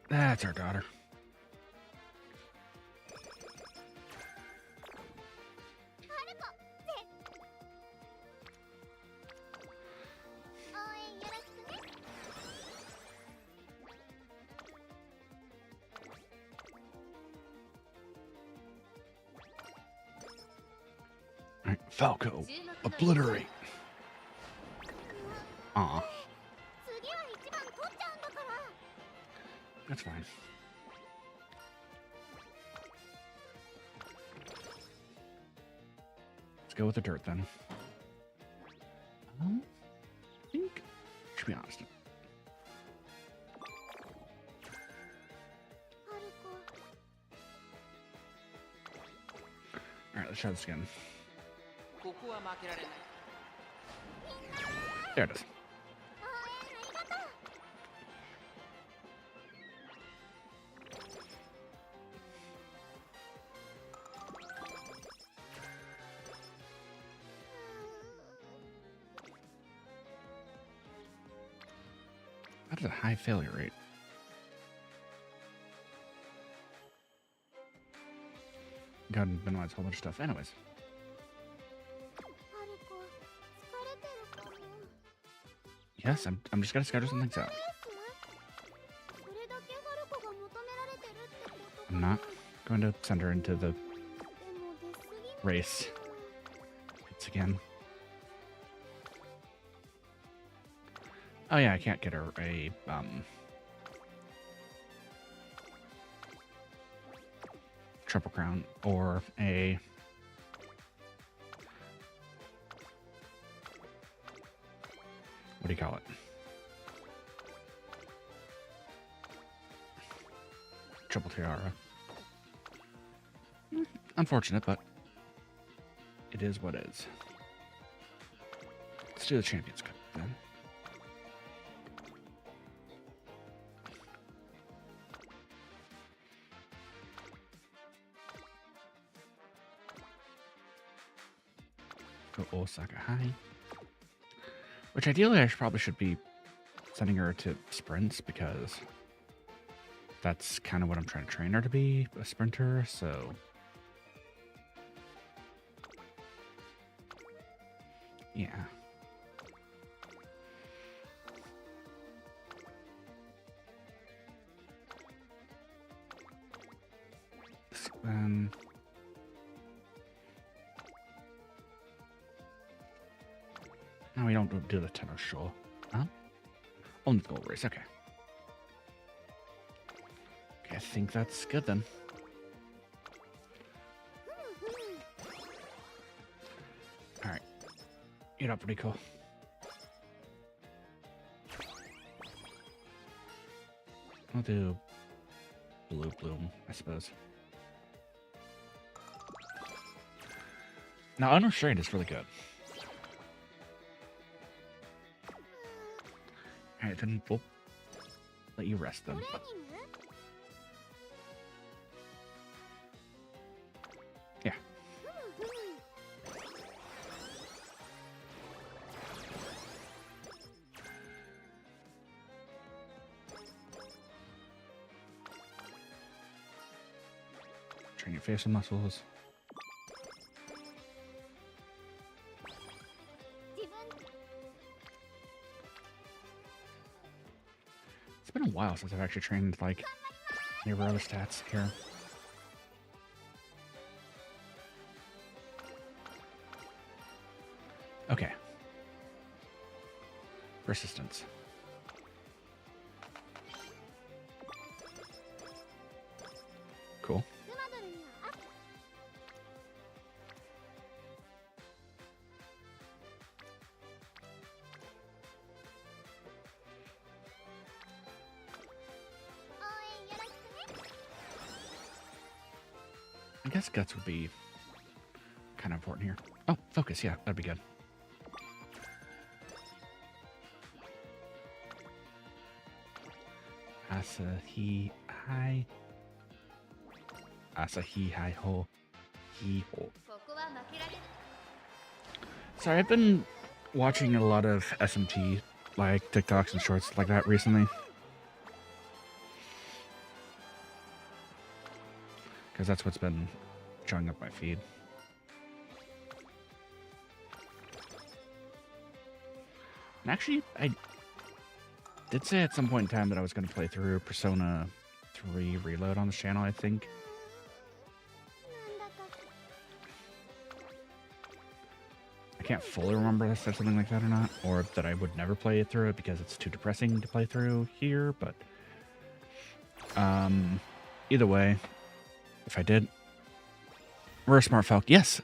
That's our daughter. Alright, Falco, obliterate. Aw. That's fine. Let's go with the dirt then. I think, to be honest. Alright, let's try this again. There it is. That is a high failure rate. Gotta minimize a whole bunch of stuff. Anyways. Yes, I'm just gonna schedule some things out. I'm not going to send her into the race once again. Oh yeah, I can't get her a triple crown or a what do you call it? Triple tiara. Unfortunate, but it is what it is. Let's do the Champions Cup then. Go Osaka High. Which ideally I probably should be sending her to sprints because that's kind of what I'm trying to train her to be, a sprinter, so yeah. No, we don't do the tennis show. Huh? Only the gold race, okay. Okay, I think that's good then. Alright. You're not pretty cool. I'll do blue bloom, I suppose. Now, unrestrained is really good. Alright, then we'll let you rest then. Yeah. Train your facial muscles. It's been a while since I've actually trained, like, any of our other stats here. Okay. Persistence. Cool. I guess guts would be kind of important here. Oh, focus, yeah, that'd be good. Asahi Hai. Asahi Hai Ho. Hi Ho. Sorry, I've been watching a lot of SMT, like TikToks and shorts like that recently. Because that's what's been showing up my feed. And actually, I did say at some point in time that I was going to play through Persona 3 Reload on this channel, I think. I can't fully remember if I said something like that or not, or that I would never play it through it because it's too depressing to play through here, but either way, if I did, we're a smart falcon. Yes!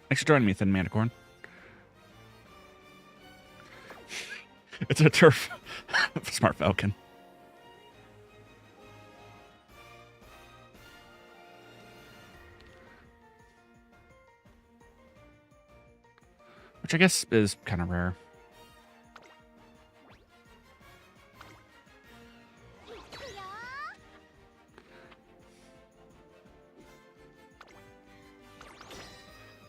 Thanks for joining me, Thin Manticorn. It's a turf smart falcon. Which I guess is kind of rare.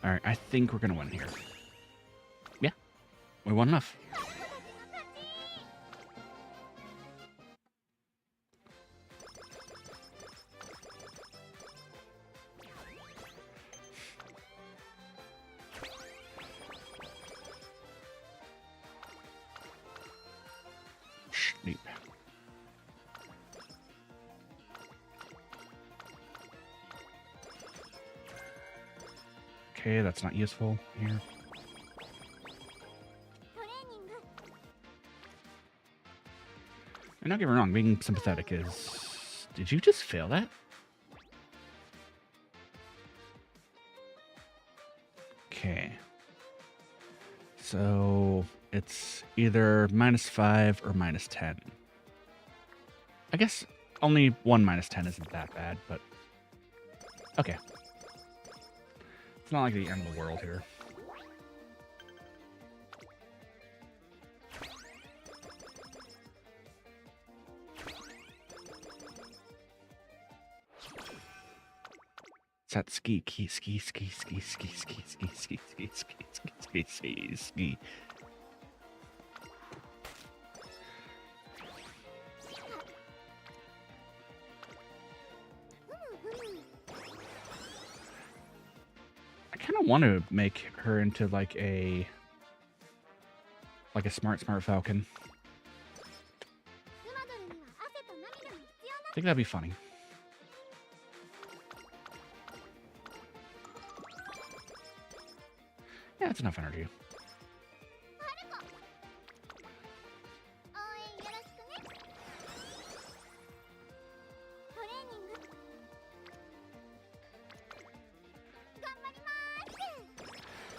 Alright, I think we're going to win here. Yeah, we won enough. Sleep. Okay, that's not useful here. And don't get me wrong, being sympathetic is... Did you just fail that? Okay. So it's either -5 or -10. I guess only one -10 isn't that bad, but okay. It's not like the end of the world here. It's that ski. I kind of want to make her into like a smart falcon. I think that'd be funny. Yeah, that's enough energy.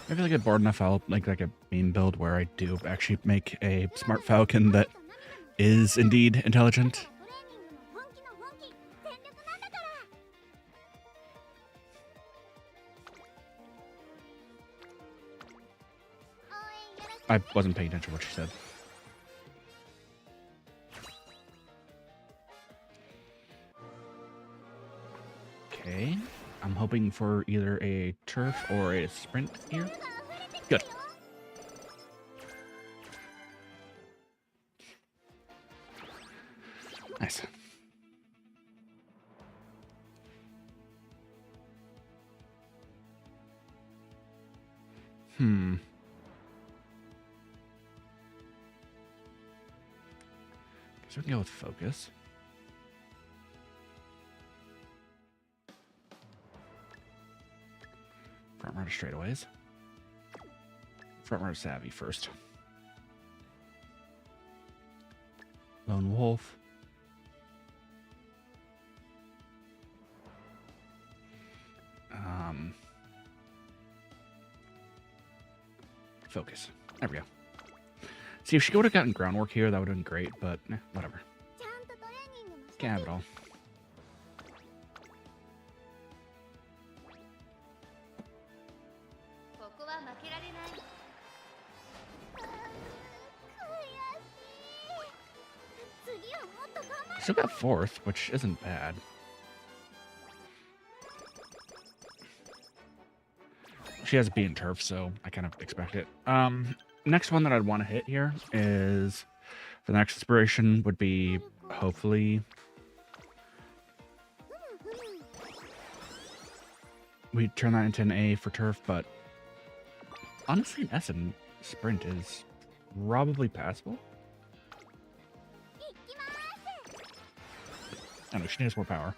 Maybe I get bored enough, I'll make like a meme build where I do actually make a smart falcon that is indeed intelligent. I wasn't paying attention to what she said. Okay. I'm hoping for either a turf or a sprint here. Good. Nice. So we can go with focus. Front runner straightaways. Front runner savvy first. Lone wolf. Focus. There we go. See, if she would have gotten groundwork here, that would have been great, but whatever. Can't have it all. Still got 4th, which isn't bad. She has B in turf, so I kind of expect it. Next one that I'd want to hit here is the next inspiration would be hopefully we turn that into an A for turf, but honestly, an S in sprint is probably passable. I know, she needs more power.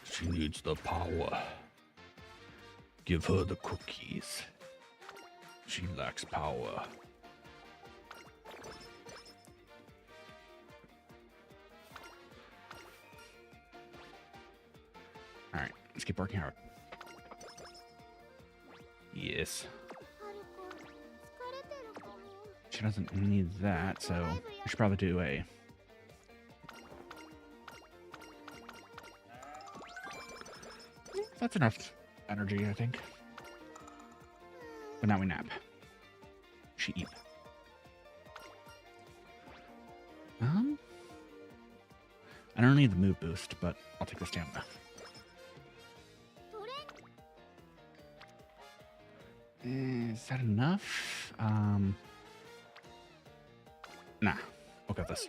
She needs the power. Give her the cookies. She lacks power. Alright, let's keep working hard. Yes. She doesn't need that, so we should probably do a... That's enough energy, I think. But now we nap. She eat. I don't need the move boost, but I'll take the stamina. Is that enough? Nah. We'll got this.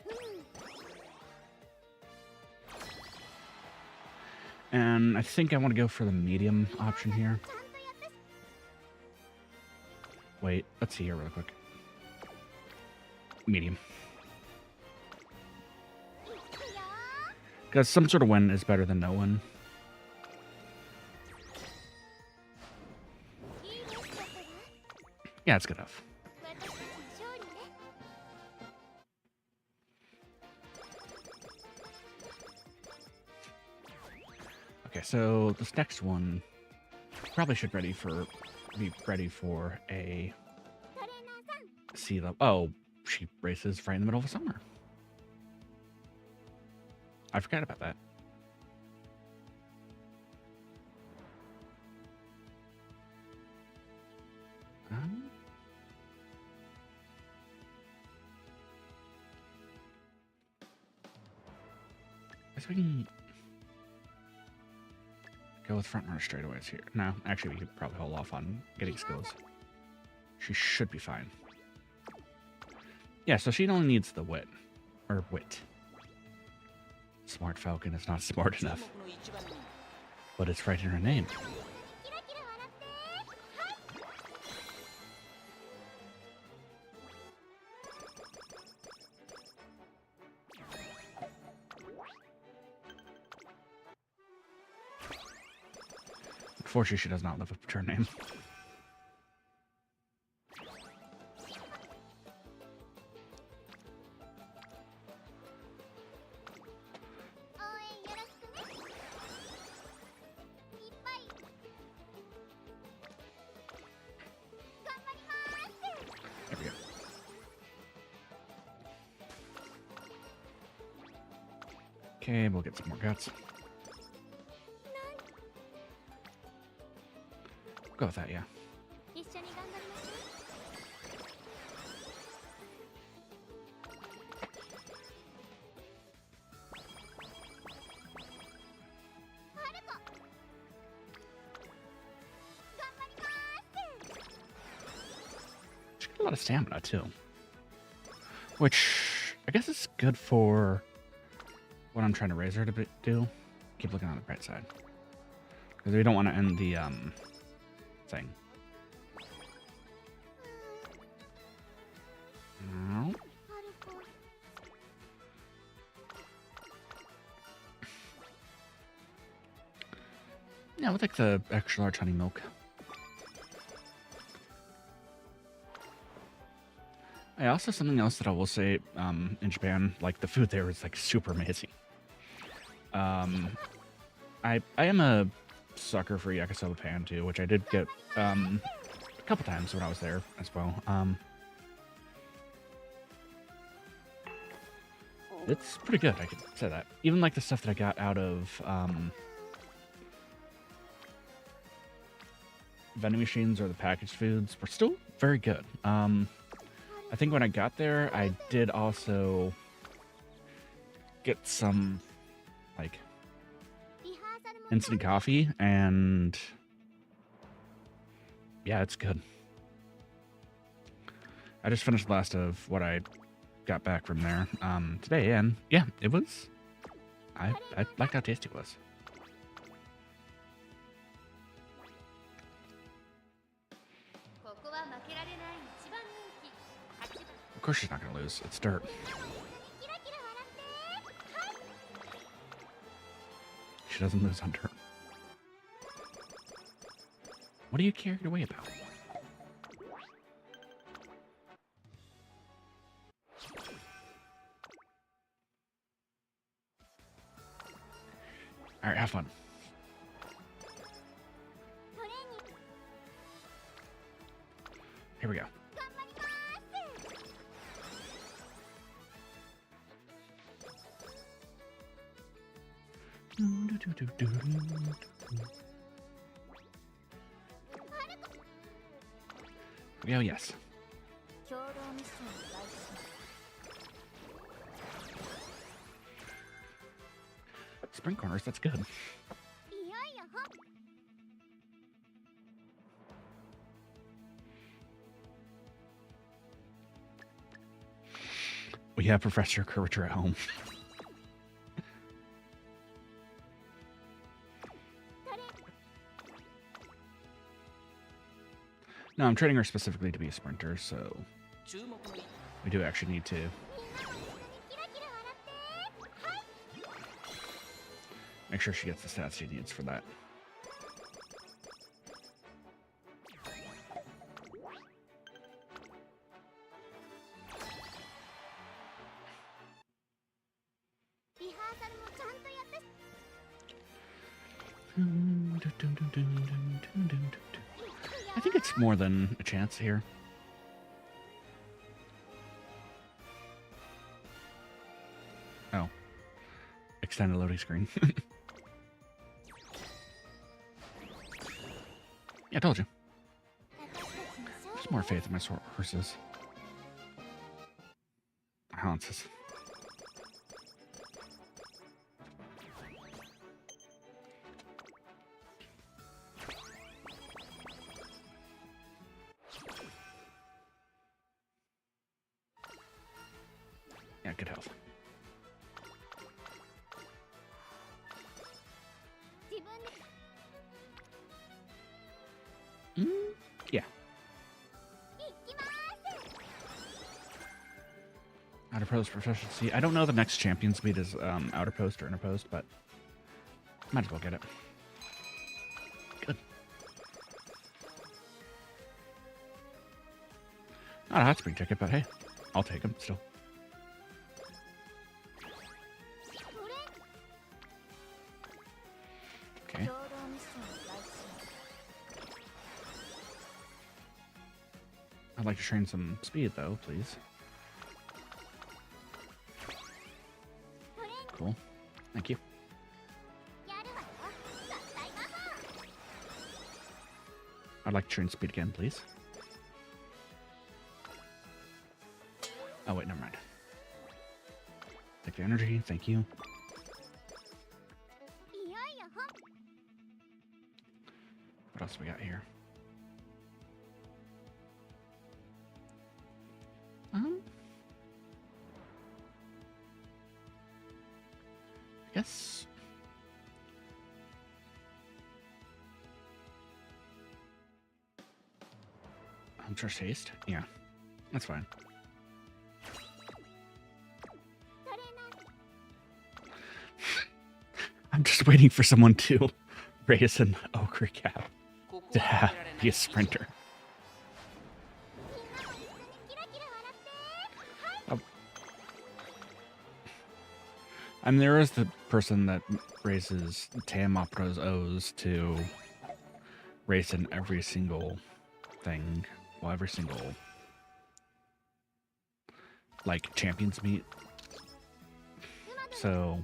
And I think I want to go for the medium option here. Wait, let's see here real quick. Medium. Because some sort of win is better than no one. Yeah, it's good enough. Okay, so this next one probably should be ready for a C level. Oh, she races right in the middle of summer. I forgot about that. I guess we can go with front runner straightaways here. No, actually, we could probably hold off on getting skills. She should be fine. Yeah, so she only needs the wit. Or wit. Smart Falcon is not smart enough. But it's right in her name. Unfortunately, she does not live up to her name. There we go. Okay, we'll get some more guts. Go with that, yeah. She got a lot of stamina too, which I guess is good for what I'm trying to raise her to do. Keep looking on the bright side, because we don't want to end the thing. No. Yeah, we'll take the extra large honey milk. I also something else that I will say in Japan, like the food there is like super amazing. I am a sucker for yakisoba pan too, which I did get a couple times when I was there as well. It's pretty good, I could say that. Even like the stuff that I got out of vending machines or the packaged foods were still very good. I think when I got there, I did also get some, like, instant coffee, and yeah, it's good. I just finished the last of what I got back from there today, and yeah, it was. I liked how tasty it was. Of course she's not going to lose. It's dirt. She doesn't lose on dirt. What are you carried away about? All right, have fun. Here we go. Oh, yes. Spring corners, that's good. We have Professor Curvature at home. No, I'm training her specifically to be a sprinter, so we do actually need to make sure she gets the stats she needs for that. I think it's more than a chance here. Oh. Extended loading screen. Yeah, I told you. There's more faith in my horses. Haunces. Yeah, good health. Yeah. Outer post proficiency. I don't know the next champion speed is outer post or inner post, but might as well get it. Good. Not a hot spring ticket, but hey, I'll take them still. Okay. I'd like to train some speed, though, please. Cool. Thank you. I'd like to train speed again, please. Oh, wait, never mind. Take the energy. Thank you. What else we got here? I guess. Hunter's Haste? Yeah, that's fine. I'm just waiting for someone to raise an ochre cap to be a sprinter. I mean, there is the person that raises Tamapro's O's to race in every single thing. Well, every single, like, champions meet. So,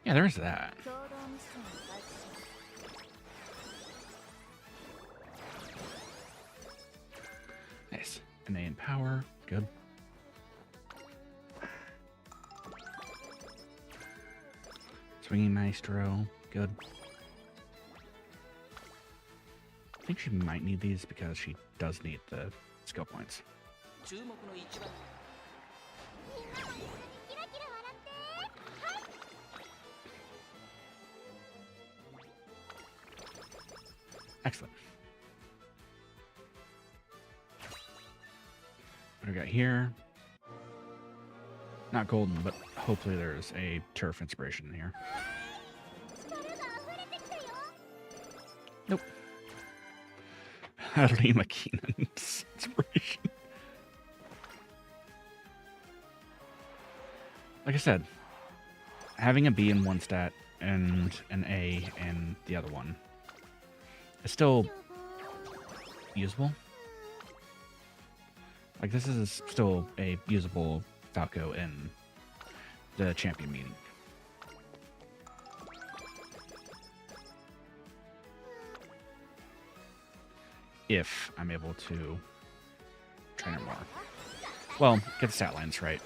yeah, there's that. Nice. And they empower. Good. Swinging Maestro. Good. I think she might need these because she does need the skill points. Excellent. What do we got here? Not golden, but hopefully there's a turf inspiration in here. Nope. Harima Keenan's inspiration. Like I said, having a B in one stat and an A in the other one is still usable. Like, this is still a usable Falco in the champion meeting. If I'm able to train her more. Well, get the stat lines right.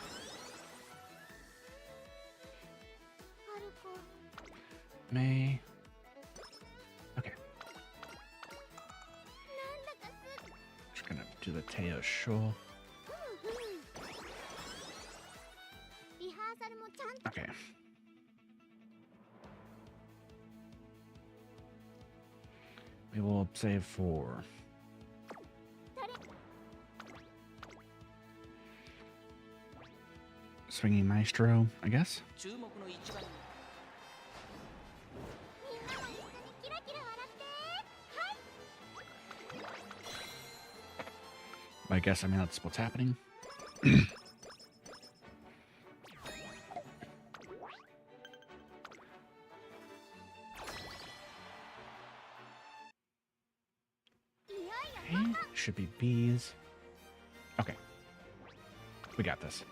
May. Okay. Just gonna do the Teo Sho. Okay. We will save for Swinging Maestro, I guess. I guess, I mean, that's what's happening. Okay, should be bees. Okay. We got this.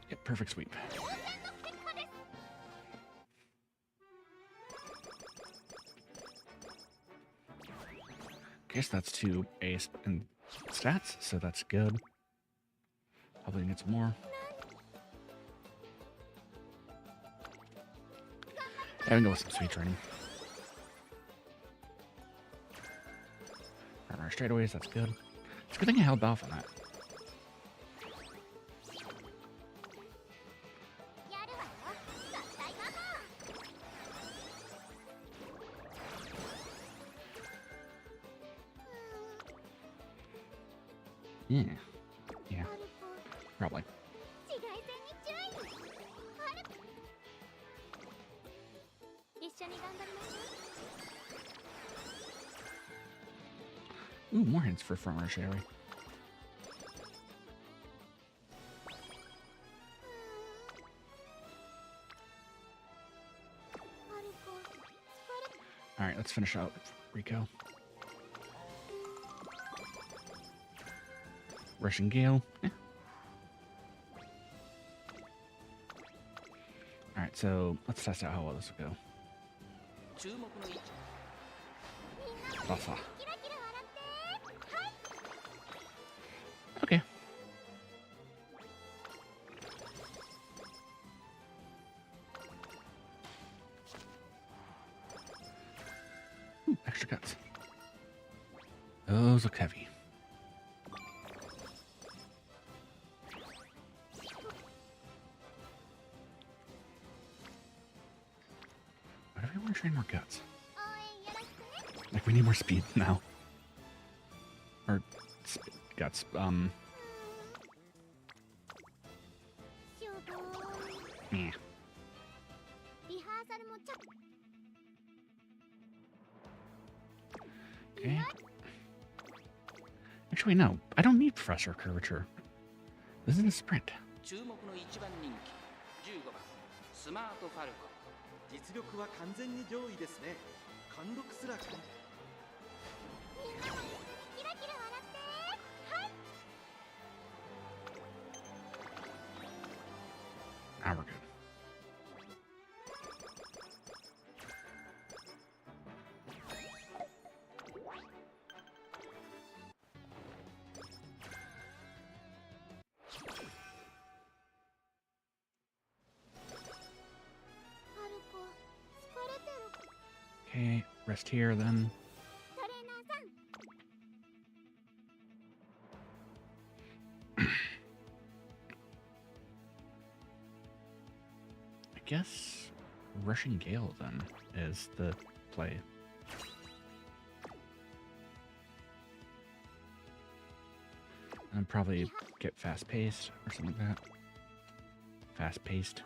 Yep, perfect sweep. Guess that's 2 A's in stats, so that's good. Probably need some more. Yeah, we can go with some sweet training. Our straightaways, that's good. It's a good thing I held off on that. Yeah. Yeah. Probably. Ooh, more hints for front rush Sherry. Alright, let's finish out Rico. Russian Gale. Eh. Alright, so let's test out how well this will go. Buffa. Okay. Ooh, extra cuts. Those look heavy. Why do we want to train more guts? Like, we need more speed now. Or guts. Yeah. Okay. Actually, no. I don't need Professor Curvature. This is a sprint. Now we're good. Okay, rest here then. I guess Rushing Gale then is the play. And probably get fast paced or something like that. Fast paced.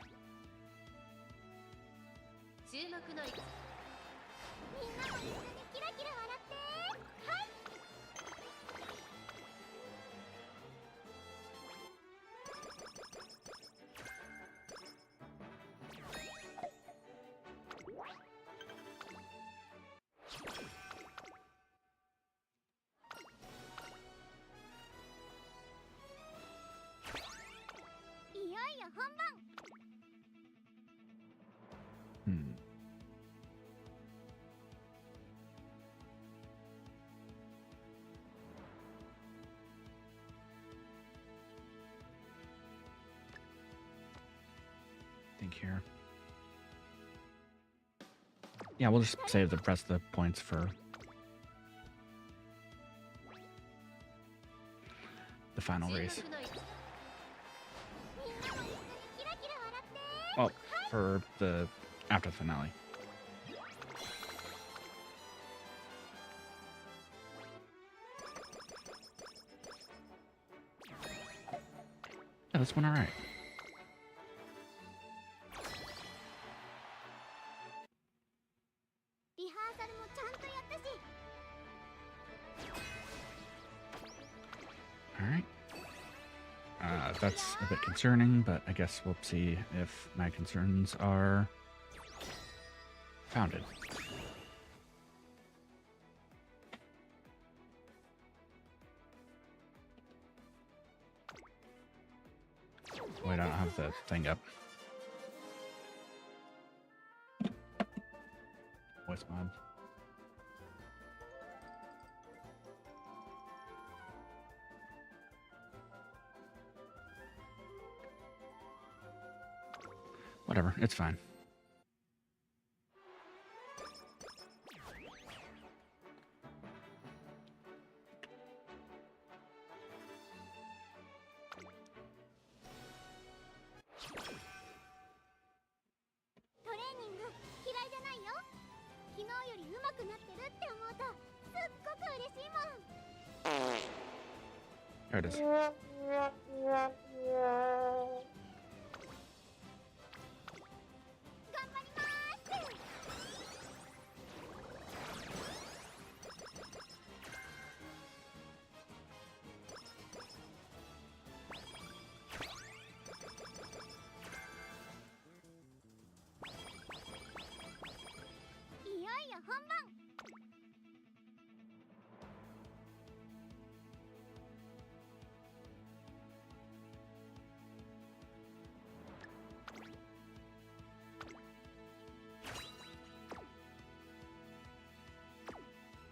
Here. Yeah, we'll just save the rest of the points for the final race. Well, for the after the finale. Yeah, this went all right. Alright. That's a bit concerning, but I guess we'll see if my concerns are founded. Wait, I don't have the thing up. Voice mod. Whatever, it's fine. There it is.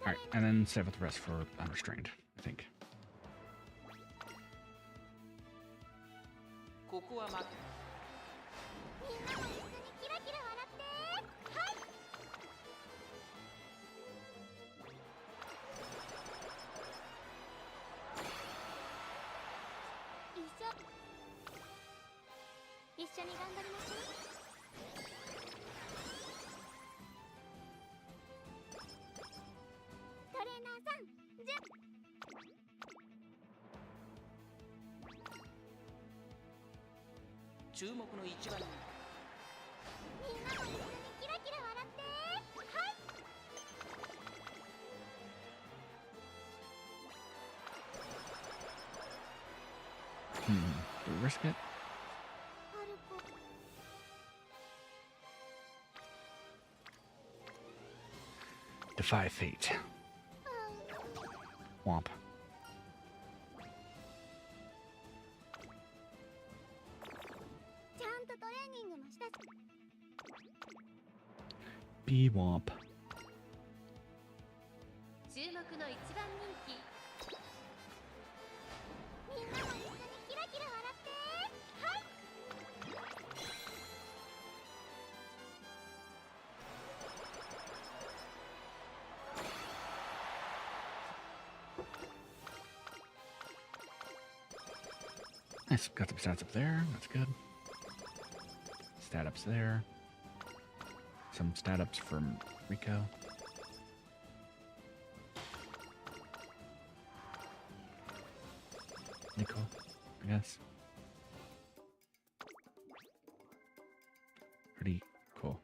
Alright, and then save with the rest for unrestrained, I think. Do we risk it? Defy fate. Womp. Be womp. Nice. Got some stats up there. That's good. Stat ups there. Some stat ups from Rico. Nicole, I guess. Pretty cool.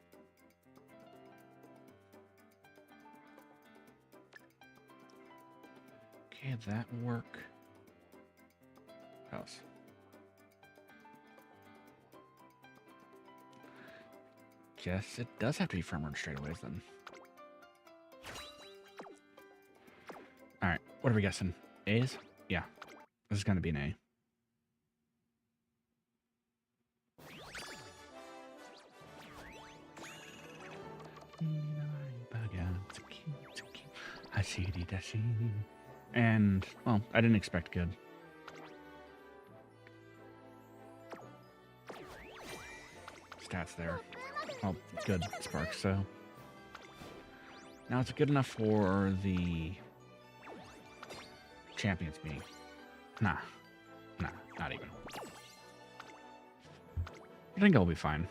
Okay, that will work. What else? Guess it does have to be firm run straightaways then. Alright, what are we guessing? A's? Yeah. This is gonna be an A. And, well, I didn't expect good. Stats there. Well, good sparks, so. Now it's good enough for the champions meeting. Nah, not even. I think I'll be fine.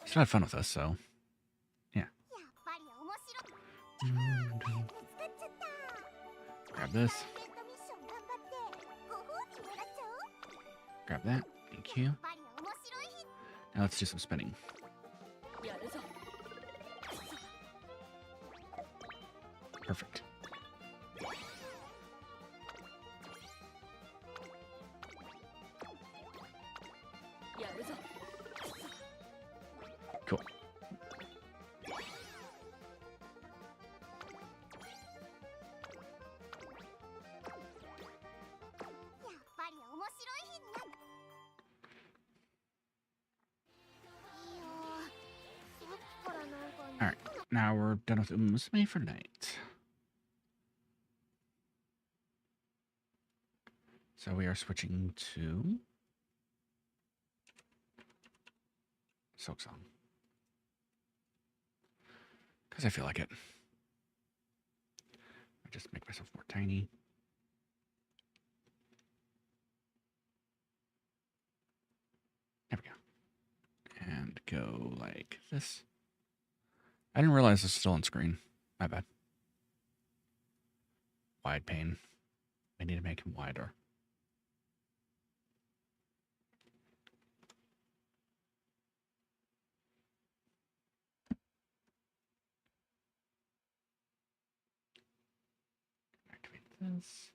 Still had fun with us, so yeah. Grab this. Grab that. Thank you. Now let's do some spinning. Perfect. Cool. Alright, now we're done with Umamusume for tonight. So we are switching to Silksong. Because I feel like it. I just make myself more tiny. There we go. And go like this. I didn't realize this was still on screen. My bad. Wide Payne. I need to make him wider. Activate this.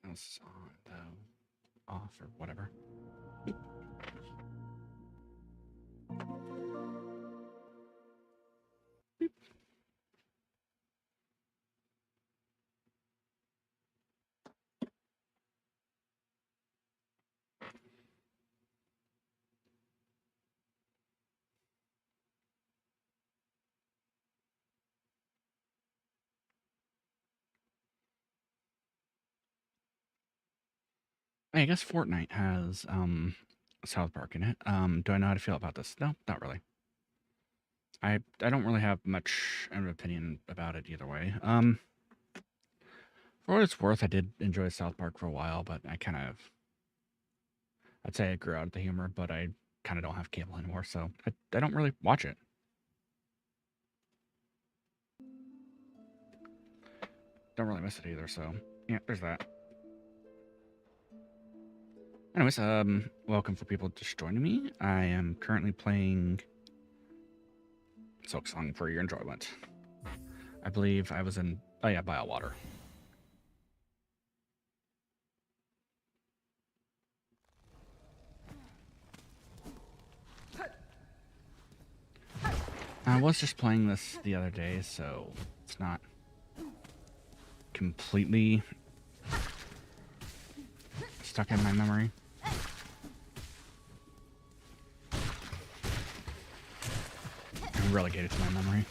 Everything else is on, though. Off or whatever. Beep. Beep. Hey, I guess Fortnite has South Park in it. Do I know how to feel about this? No, not really. I don't really have much of an opinion about it either way. For what it's worth, I did enjoy South Park for a while, but I'd say I grew out of the humor, but I kind of don't have cable anymore, so I don't really watch it. Don't really miss it either, so yeah, there's that. Anyways, welcome for people just joining me. I am currently playing Silksong for your enjoyment. I believe I was in, oh yeah, Biowater. I was just playing this the other day, so it's not completely stuck in my memory. Relegated to my memory.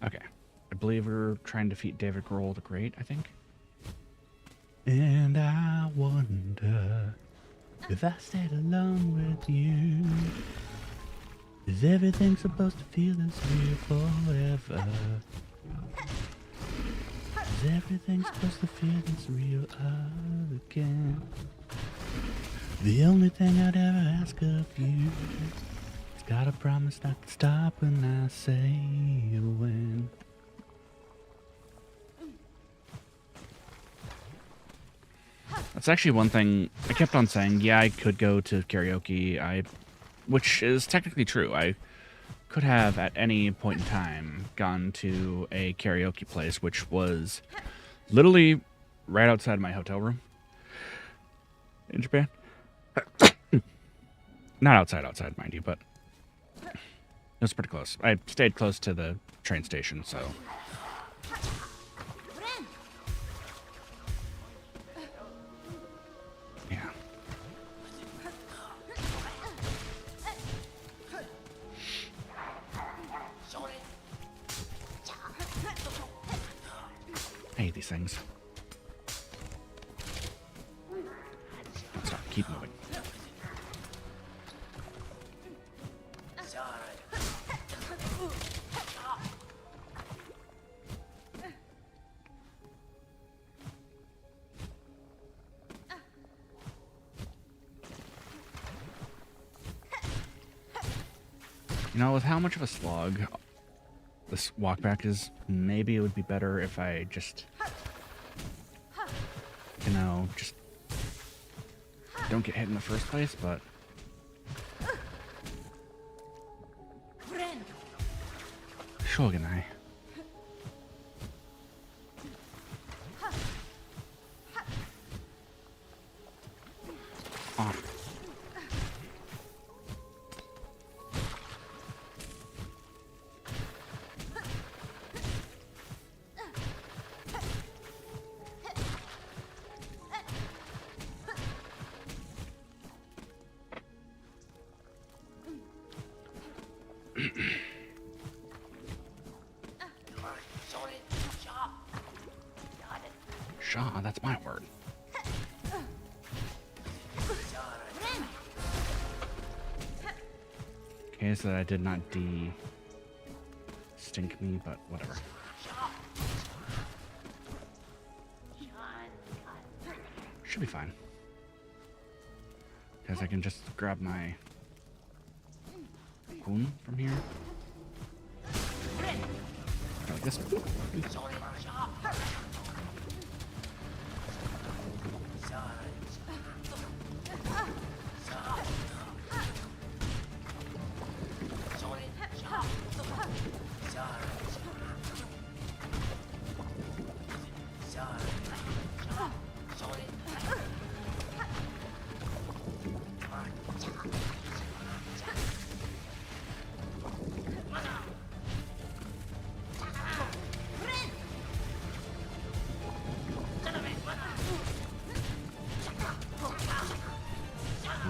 Okay, I believe we're trying to defeat David Grohl the Great, I think. And I wonder if I stayed alone with you, is everything supposed to feel this way forever? Is everything supposed to feel this real again? The only thing I'd ever ask of you is gotta promise not to stop when I say when. That's actually one thing I kept on saying. Yeah, I could go to karaoke, which is technically true. I could have at any point in time gone to a karaoke place, which was literally right outside my hotel room in Japan. Not outside, mind you, but it was pretty close. I stayed close to the train station, so. Yeah. I hate these things. Sorry, keep moving. You know, with how much of a slog this walk back is, maybe it would be better if I just, you know, just don't get hit in the first place, but Shogunai. Oh. Shaw, that's my word. Okay, so I did not stink me, but whatever. Should be fine. Because I can just grab my Kun from here. Go like this.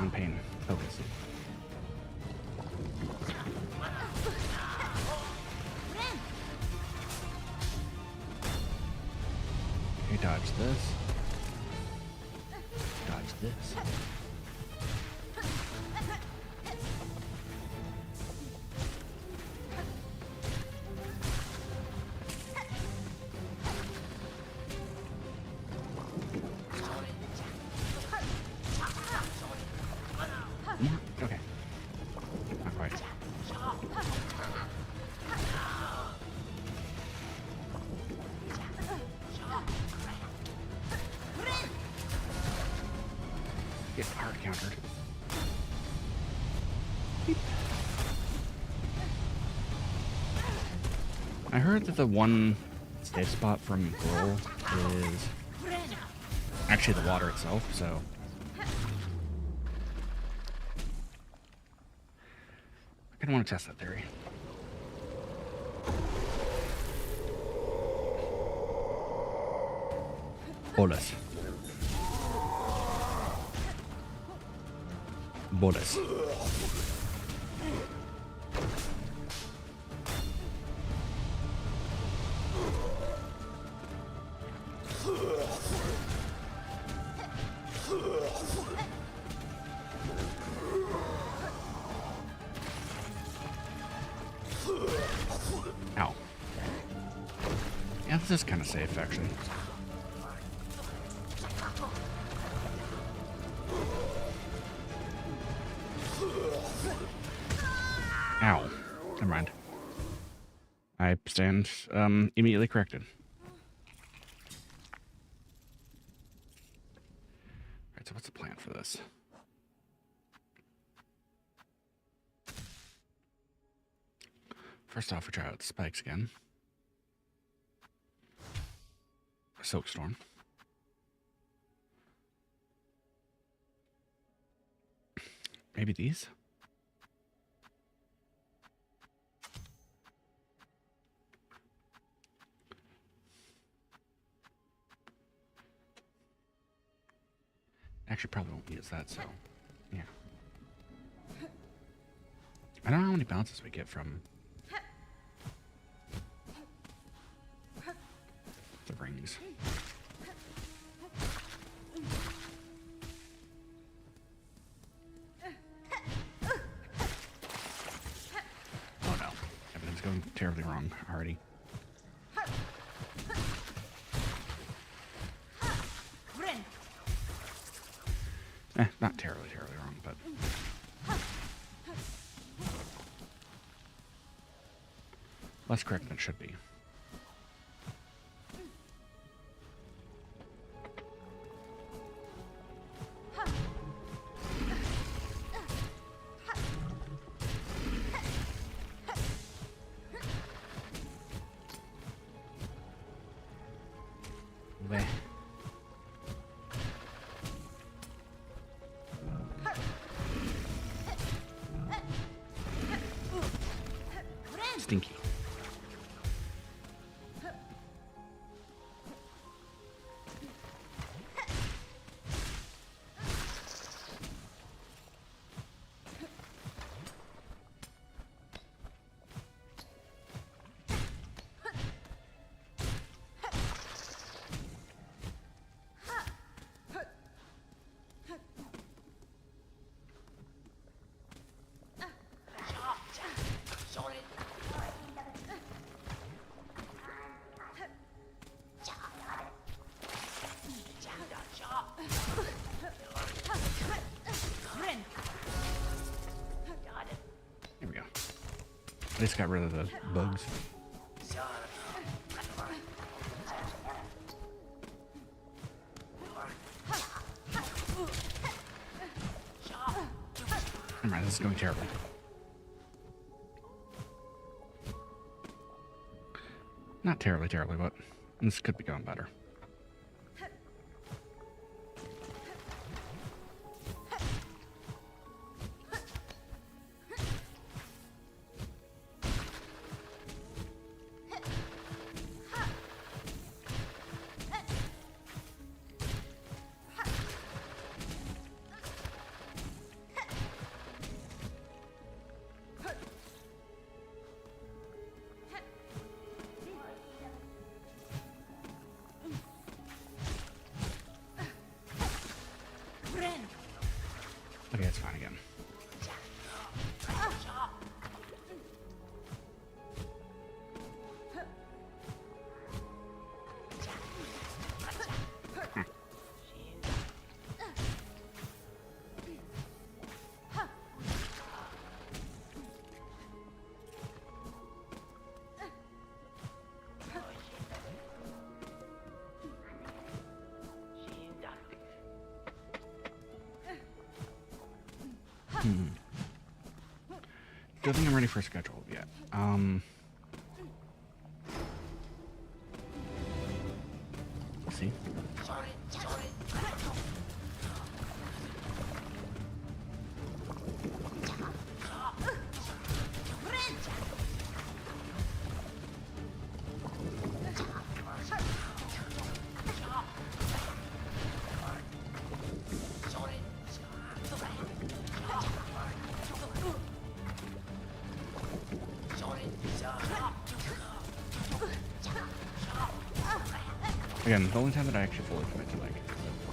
A Payne, focus. Okay, dodge this. Dodge this. Okay. Not quite. Get hard countered. I heard that the one safe spot from Grohl is actually the water itself, so I kind of want to test that theory. Bolus. Bolus. Ow. Yeah, this is kind of safe, actually. Ow. Never mind. I stand immediately corrected. Alright, so what's the plan for this? First off, we try out the spikes again. A Silksong. Maybe these? Actually, probably won't use that, so yeah. I don't know how many bounces we get from the rings. Oh no, everything's going terribly wrong already. Not terribly wrong, but less correct than it should be. Bleh. Stinky. At least got rid of the bugs. Alright, this is going terrible. Not terribly, but this could be going better. Okay, it's fine again. Don't think I'm ready for a schedule yet. We'll see. Again, the only time that I actually fully commit to like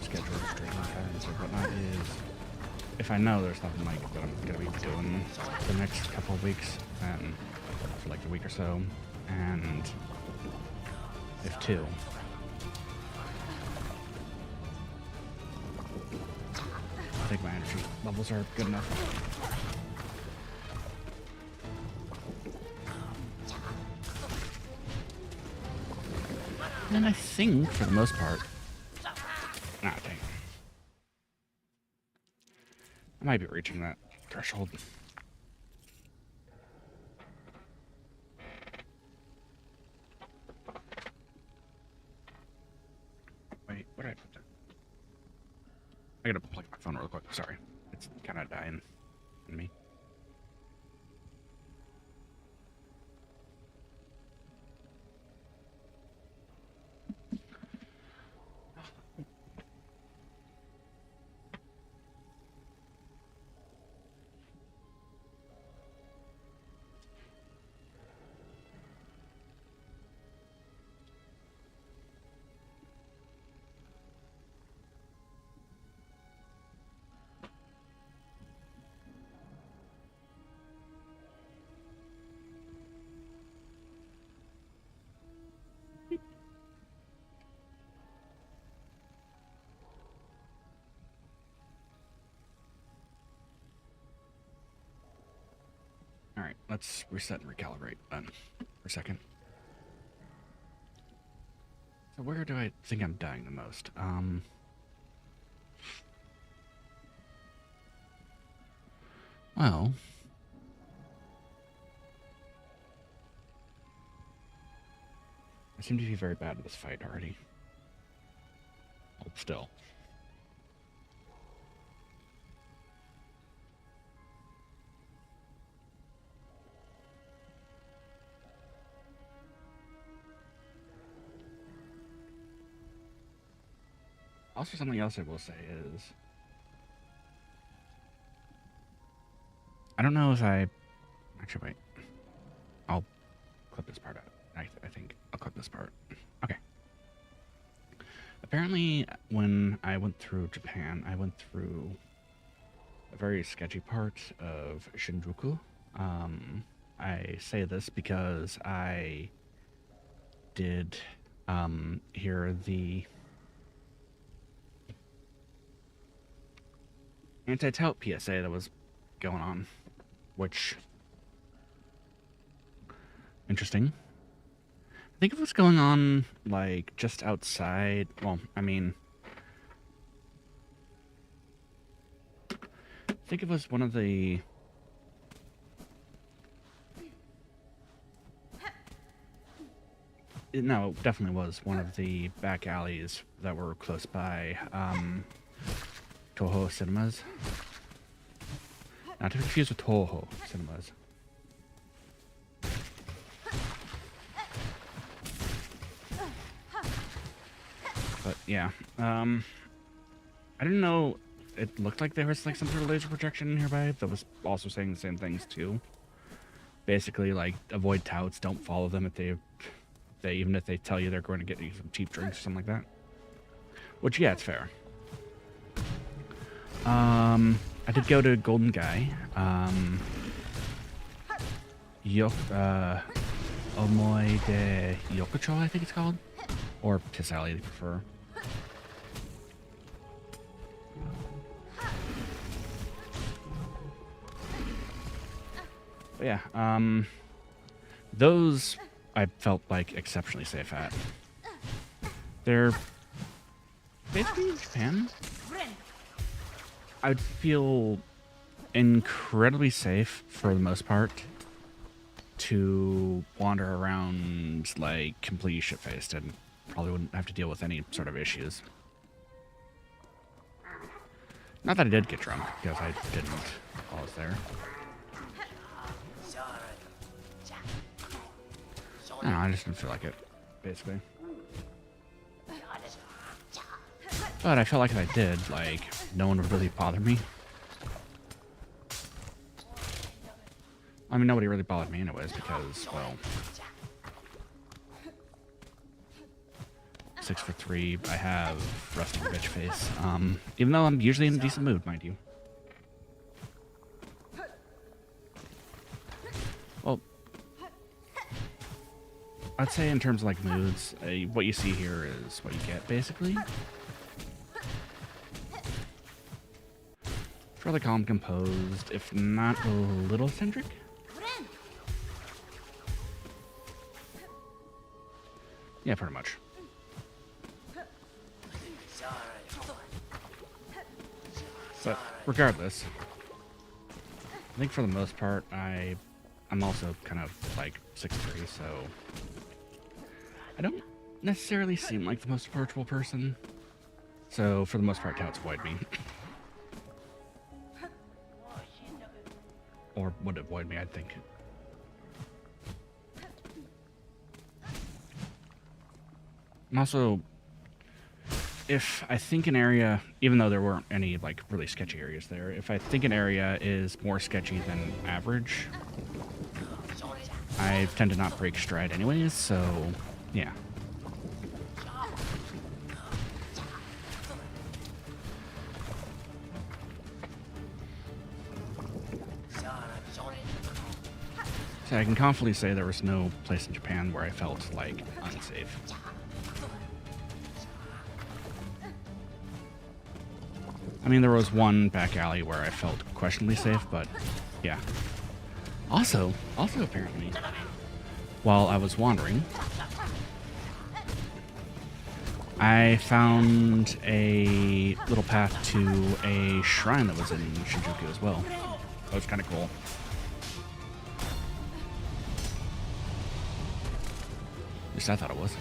schedule streaming patterns or whatnot is if I know there's nothing like that I'm gonna be doing the next couple of weeks, and for like a week or so, and if two, I think my energy levels are good enough. And I think, for the most part... Ah, dang. I might be reaching that threshold. Wait, what did I put there? I gotta plug my phone real quick. Sorry. It's kind of dying in me. Alright, let's reset and recalibrate then for a second. So where do I think I'm dying the most? Well... I seem to be very bad at this fight already. Hold still. Also, something else I will say is... I don't know if I... Actually, wait. I'll clip this part out. I think I'll clip this part. Okay. Apparently, when I went through Japan, I went through a very sketchy part of Shinjuku. I say this because I did hear the anti-tout PSA that was going on, which... Interesting. I think it was going on, like, just outside... Well, I mean... I think it was one of the... No, it definitely was one of the back alleys that were close by, Toho Cinemas. Not to be confused with Toho Cinemas. But yeah, I didn't know it looked like there was like some sort of laser projection nearby that was also saying the same things too. Basically, like, avoid touts, don't follow them if they even if they tell you they're going to get you some cheap drinks or something like that. Which, yeah, it's fair. I did go to Golden Guy. Omoi de Yokocho, I think it's called. Or Piss Alley, if you prefer. But yeah, those I felt like exceptionally safe at. They're basically in Japan. I'd feel incredibly safe for the most part to wander around like completely shit-faced and probably wouldn't have to deal with any sort of issues. Not that I did get drunk, because I didn't while I was there. I don't know, I just didn't feel like it, basically. But I felt like if I did, like, no one would really bother me. I mean, nobody really bothered me anyways, because, well... 6 for 3. I have rusty bitch face. Even though I'm usually in a decent mood, mind you. Well, I'd say in terms of like moods, what you see here is what you get, basically. Fairly calm, composed, if not a little eccentric. Yeah, pretty much. But regardless, I think for the most part, I'm also kind of like 6'3", so I don't necessarily seem like the most approachable person. So for the most part, touts avoid me. Or would avoid me, I think. I'm also, if I think an area, even though there weren't any like really sketchy areas there, if I think an area is more sketchy than average, I tend to not break stride anyways, so yeah. So I can confidently say there was no place in Japan where I felt like unsafe. I mean, there was one back alley where I felt questionably safe, but yeah. Also apparently, while I was wandering, I found a little path to a shrine that was in Shinjuku as well. That was kind of cool. At least I thought it was.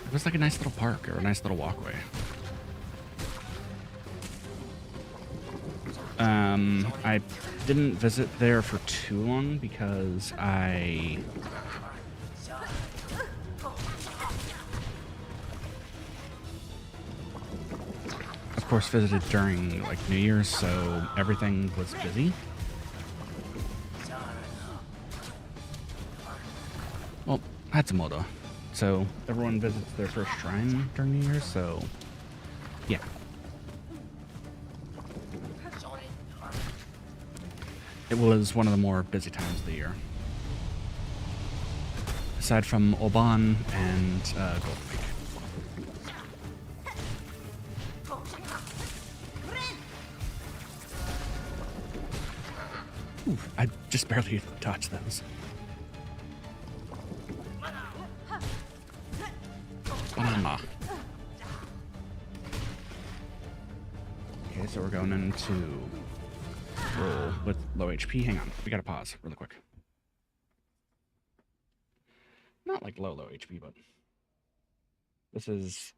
It was like a nice little park or a nice little walkway. I didn't visit there for too long because I of course visited during like New Year's, so everything was busy. Well, Hatsumoto. So everyone visits their first shrine during New Year's, so yeah. It was one of the more busy times of the year. Aside from Oban and Golden Week. Ooh, I just barely touched those. Banana. Okay, so we're going into roll with low HP. Hang on, we gotta pause really quick. Not like low HP, but this is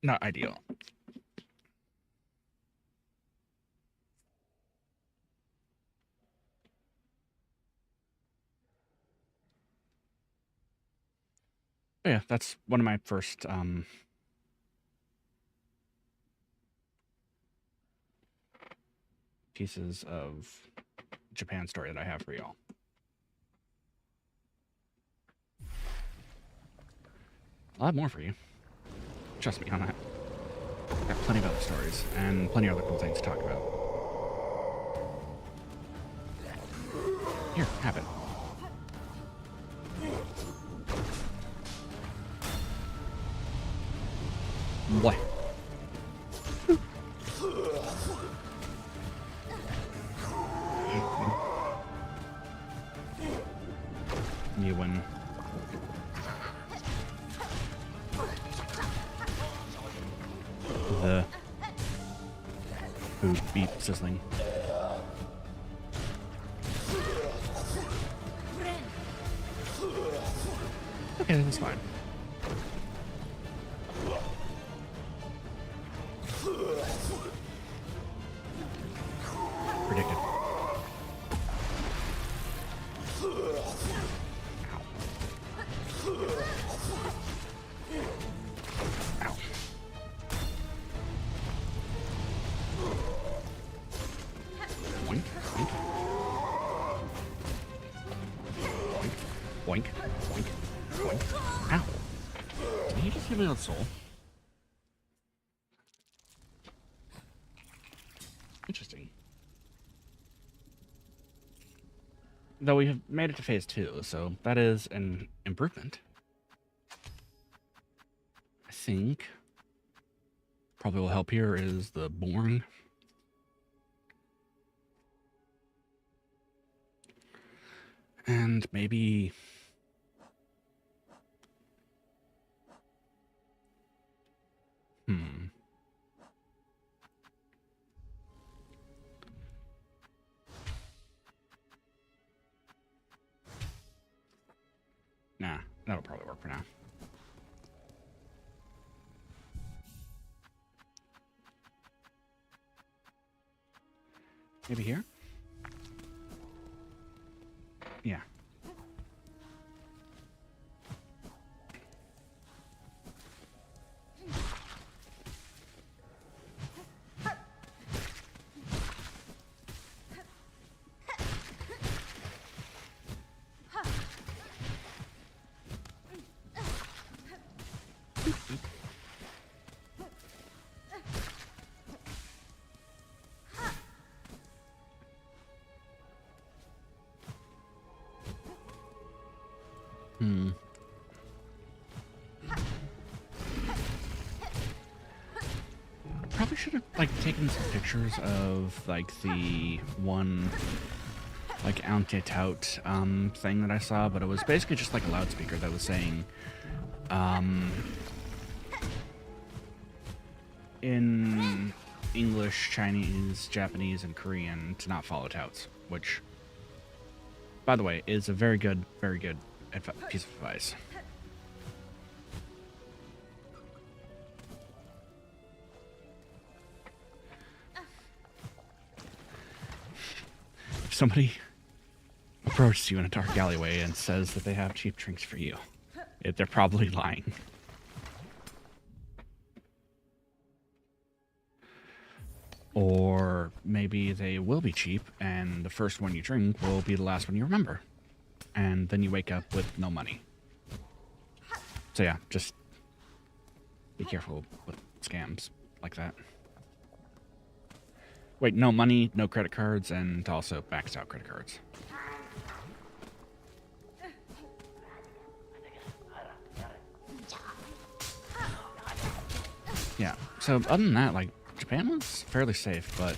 not ideal. But yeah, that's one of my first pieces of Japan story that I have for y'all. I'll have more for you. Trust me on that. I've got plenty of other stories and plenty of other cool things to talk about. Here, have it. What? You win. The food beat sizzling. Okay, that's fine. Predicted. Ow. Boink, boink. coin. Ow. Did he just give me that soul? Interesting. Though we have made it to phase 2, so that is an improvement. I think probably will help here is the Born. And maybe nah, that'll probably work for now. Maybe here? Yeah. Probably should have like taken some pictures of like the one like anti-tout thing that I saw, but it was basically just like a loudspeaker that was saying in English, Chinese, Japanese, and Korean to not follow touts, which, by the way, is a very good piece of advice. If somebody approaches you in a dark alleyway and says that they have cheap drinks for you, they're probably lying. Or maybe they will be cheap, and the first one you drink will be the last one you remember. And then you wake up with no money. So yeah, just be careful with scams like that. Wait, no money, no credit cards, and also maxed out credit cards. Yeah, so other than that, like, Japan was fairly safe, but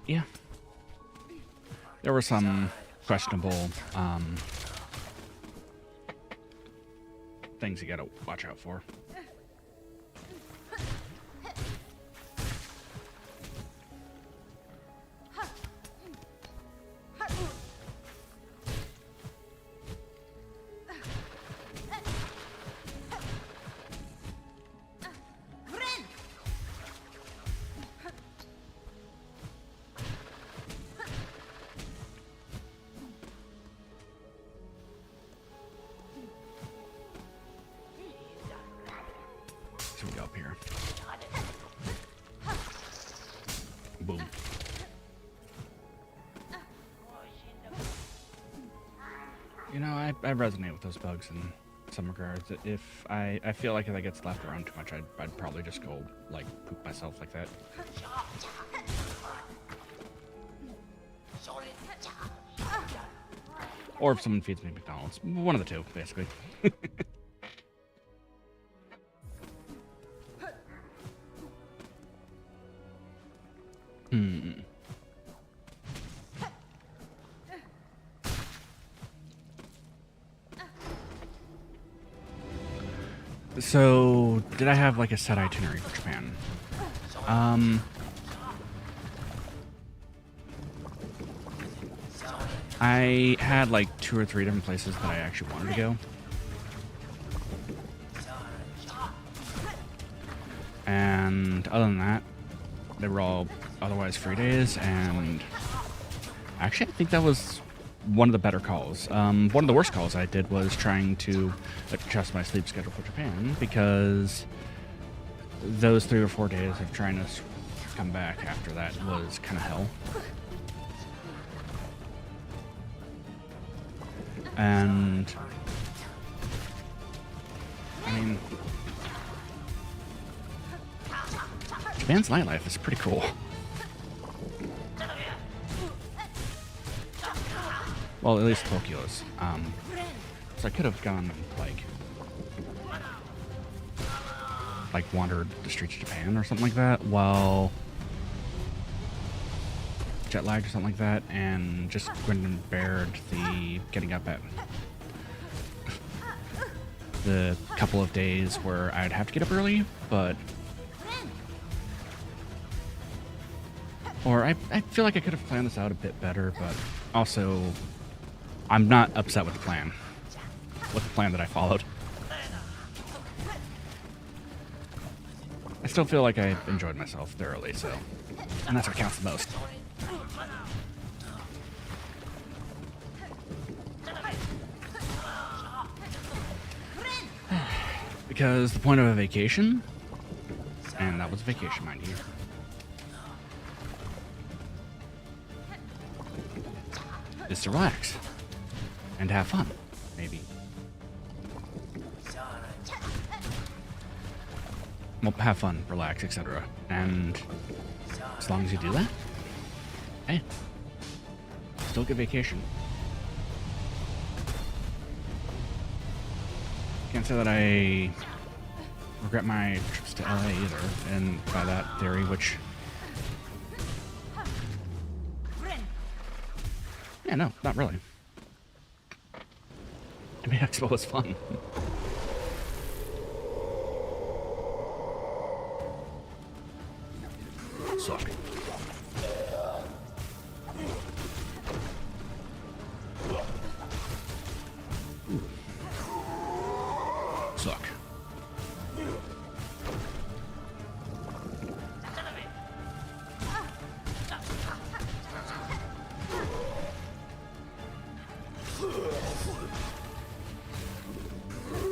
yeah, there were some questionable things you gotta watch out for. So we go up here. Boom. You know, I resonate with those bugs in some regards. If I feel like if I get left around too much, I'd probably just go, like, poop myself like that. Or if someone feeds me McDonald's. One of the two, basically. So, did I have like a set itinerary for Japan? I had like 2 or 3 different places that I actually wanted to go. And other than that, they were all otherwise free days, and actually I think that was one of the better calls. One of the worst calls I did was trying to adjust my sleep schedule for Japan, because those 3 or 4 days of trying to come back after that was kind of hell. And I mean, Japan's nightlife is pretty cool. Well, at least Tokyo's. So I could have gone like wandered the streets of Japan or something like that while jet lagged or something like that, and just went and bared the getting up at the couple of days where I'd have to get up early, but or I feel like I could have planned this out a bit better, but also I'm not upset with the plan that I followed. I still feel like I enjoyed myself thoroughly, so, and that's what counts the most. Because the point of a vacation, and that was a vacation, mind you, is to relax and have fun, maybe. Well, have fun, relax, etc. And as long as you do that, hey, still get vacation. Can't say that I regret my trips to LA either, and by that theory, which... Yeah, no, not really. I mean, Expo was fun. Suck. Suck.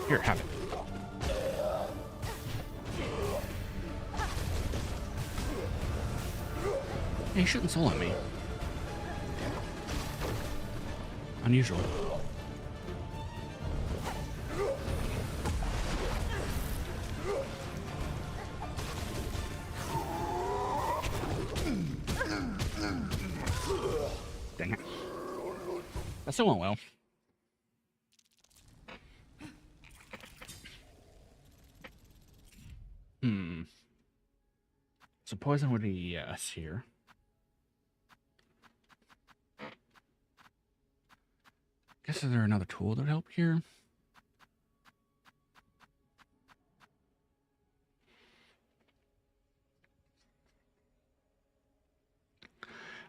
Here, have it. Hey, he's shooting soul at me. Unusual. Dang it. That still went well. So poison would be yes here. Guess is there another tool that would help here?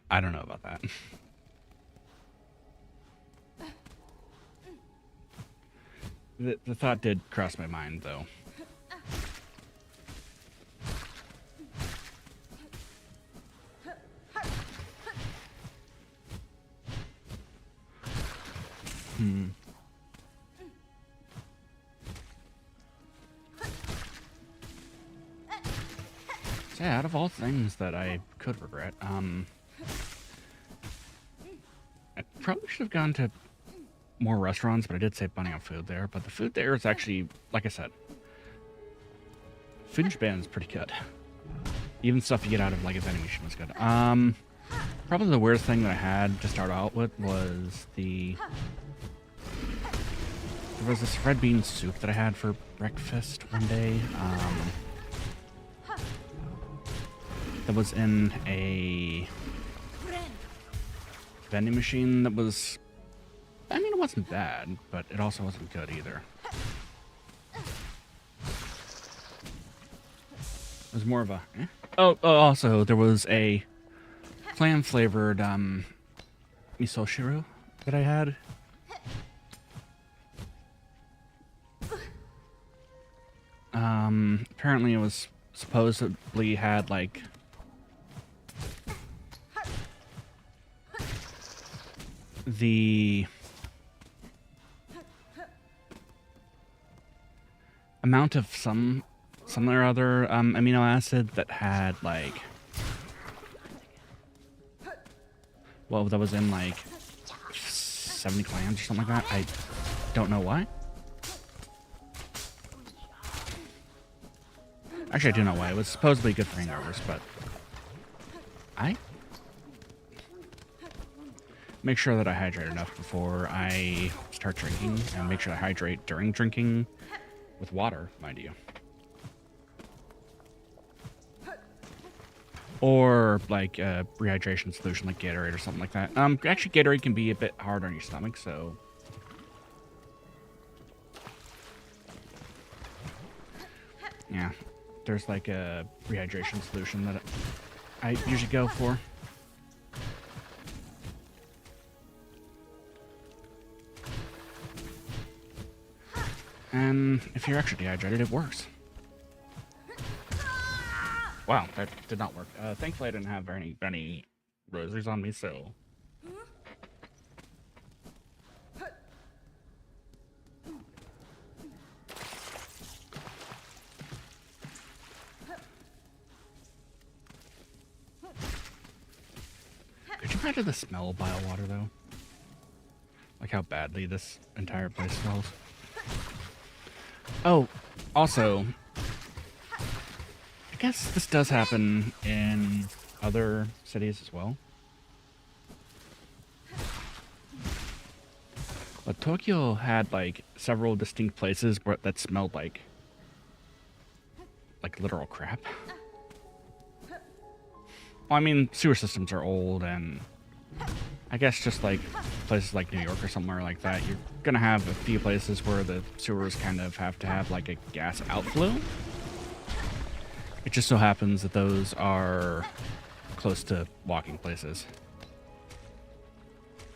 I don't know about that. The thought did cross my mind, though. So yeah, out of all things that I could regret, I probably should have gone to more restaurants, but I did save money on food there. But the food there is actually, like I said, food in Japan is pretty good. Even stuff you get out of like a vending machine was good. Probably the weirdest thing that I had to start out with was there was this red bean soup that I had for breakfast one day. That was in a vending machine that was, I mean, it wasn't bad, but it also wasn't good either. It was more of a, eh? Oh, also, there was a clam-flavored miso shiru that I had. Apparently it was supposedly had, like, the amount of some or other amino acid that had, like, well, that was in, like, 70 clams or something like that. I don't know why. Actually, I do know why. It was supposedly good for hangovers, but I make sure that I hydrate enough before I start drinking, and make sure I hydrate during drinking with water, mind you. Or like a rehydration solution like Gatorade or something like that. Actually, Gatorade can be a bit hard on your stomach, so yeah. There's like a rehydration solution that I usually go for. And if you're actually dehydrated, it works. Wow, that did not work. Thankfully, I didn't have any rosaries on me, so. Could you imagine the smell of biowater, though? Like how badly this entire place smells. Oh, also, I guess this does happen in other cities as well. But Tokyo had like several distinct places where that smelled like literal crap. Well, I mean, sewer systems are old, and I guess just like places like New York or somewhere like that, you're gonna have a few places where the sewers kind of have to have like a gas outflow. It just so happens that those are close to walking places.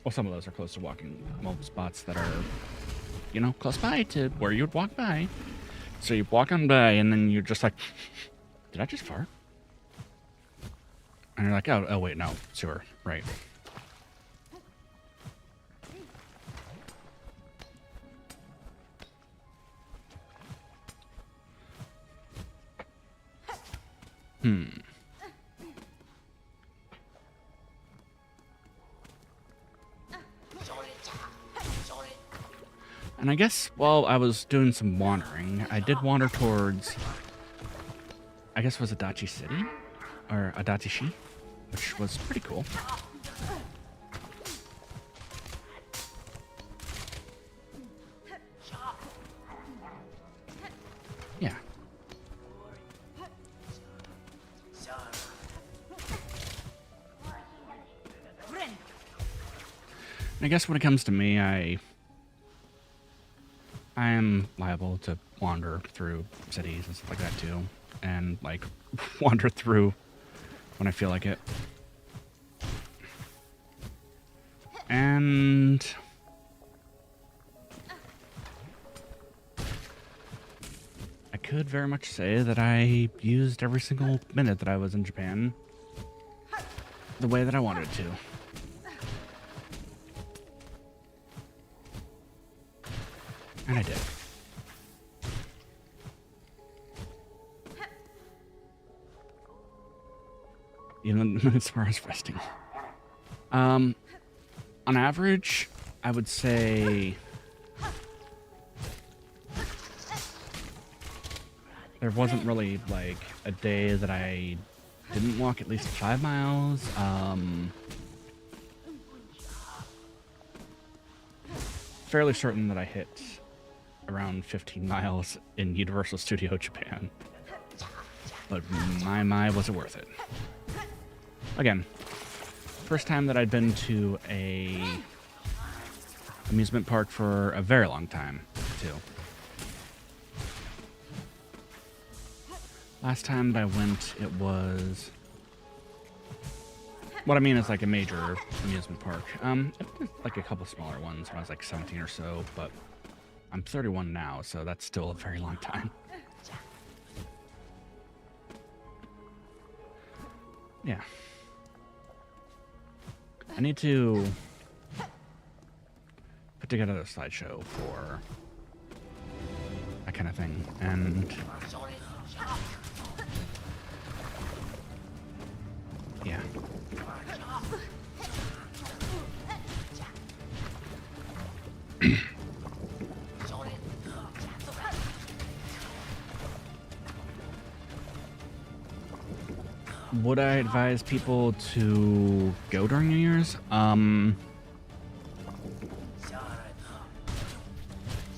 Well, some of those are close to walking mobile spots that are, you know, close by to where you'd walk by. So you walk on by, and then you're just like, did I just fart? And you're like, oh wait, no, sewer, right. And I guess while I was doing some wandering, I did wander towards, I guess it was Adachi City? Or Adachi-shi? Which was pretty cool. Yeah. And I guess when it comes to me, I am liable to wander through cities and stuff like that too. And like wander through when I feel like it. And I could very much say that I used every single minute that I was in Japan the way that I wanted to. And I did. Even as far as resting. On average, I would say there wasn't really like a day that I didn't walk at least 5 miles. Fairly certain that I hit around 15 miles in Universal Studio Japan. But my, was it worth it? Again, first time that I'd been to a amusement park for a very long time, too. Last time that I went, it was... What I mean is like a major amusement park. Like a couple smaller ones when I was like 17 or so, but I'm 31 now, so that's still a very long time. Yeah. I need to put together a slideshow for that kind of thing, and yeah. Would I advise people to go during New Year's? I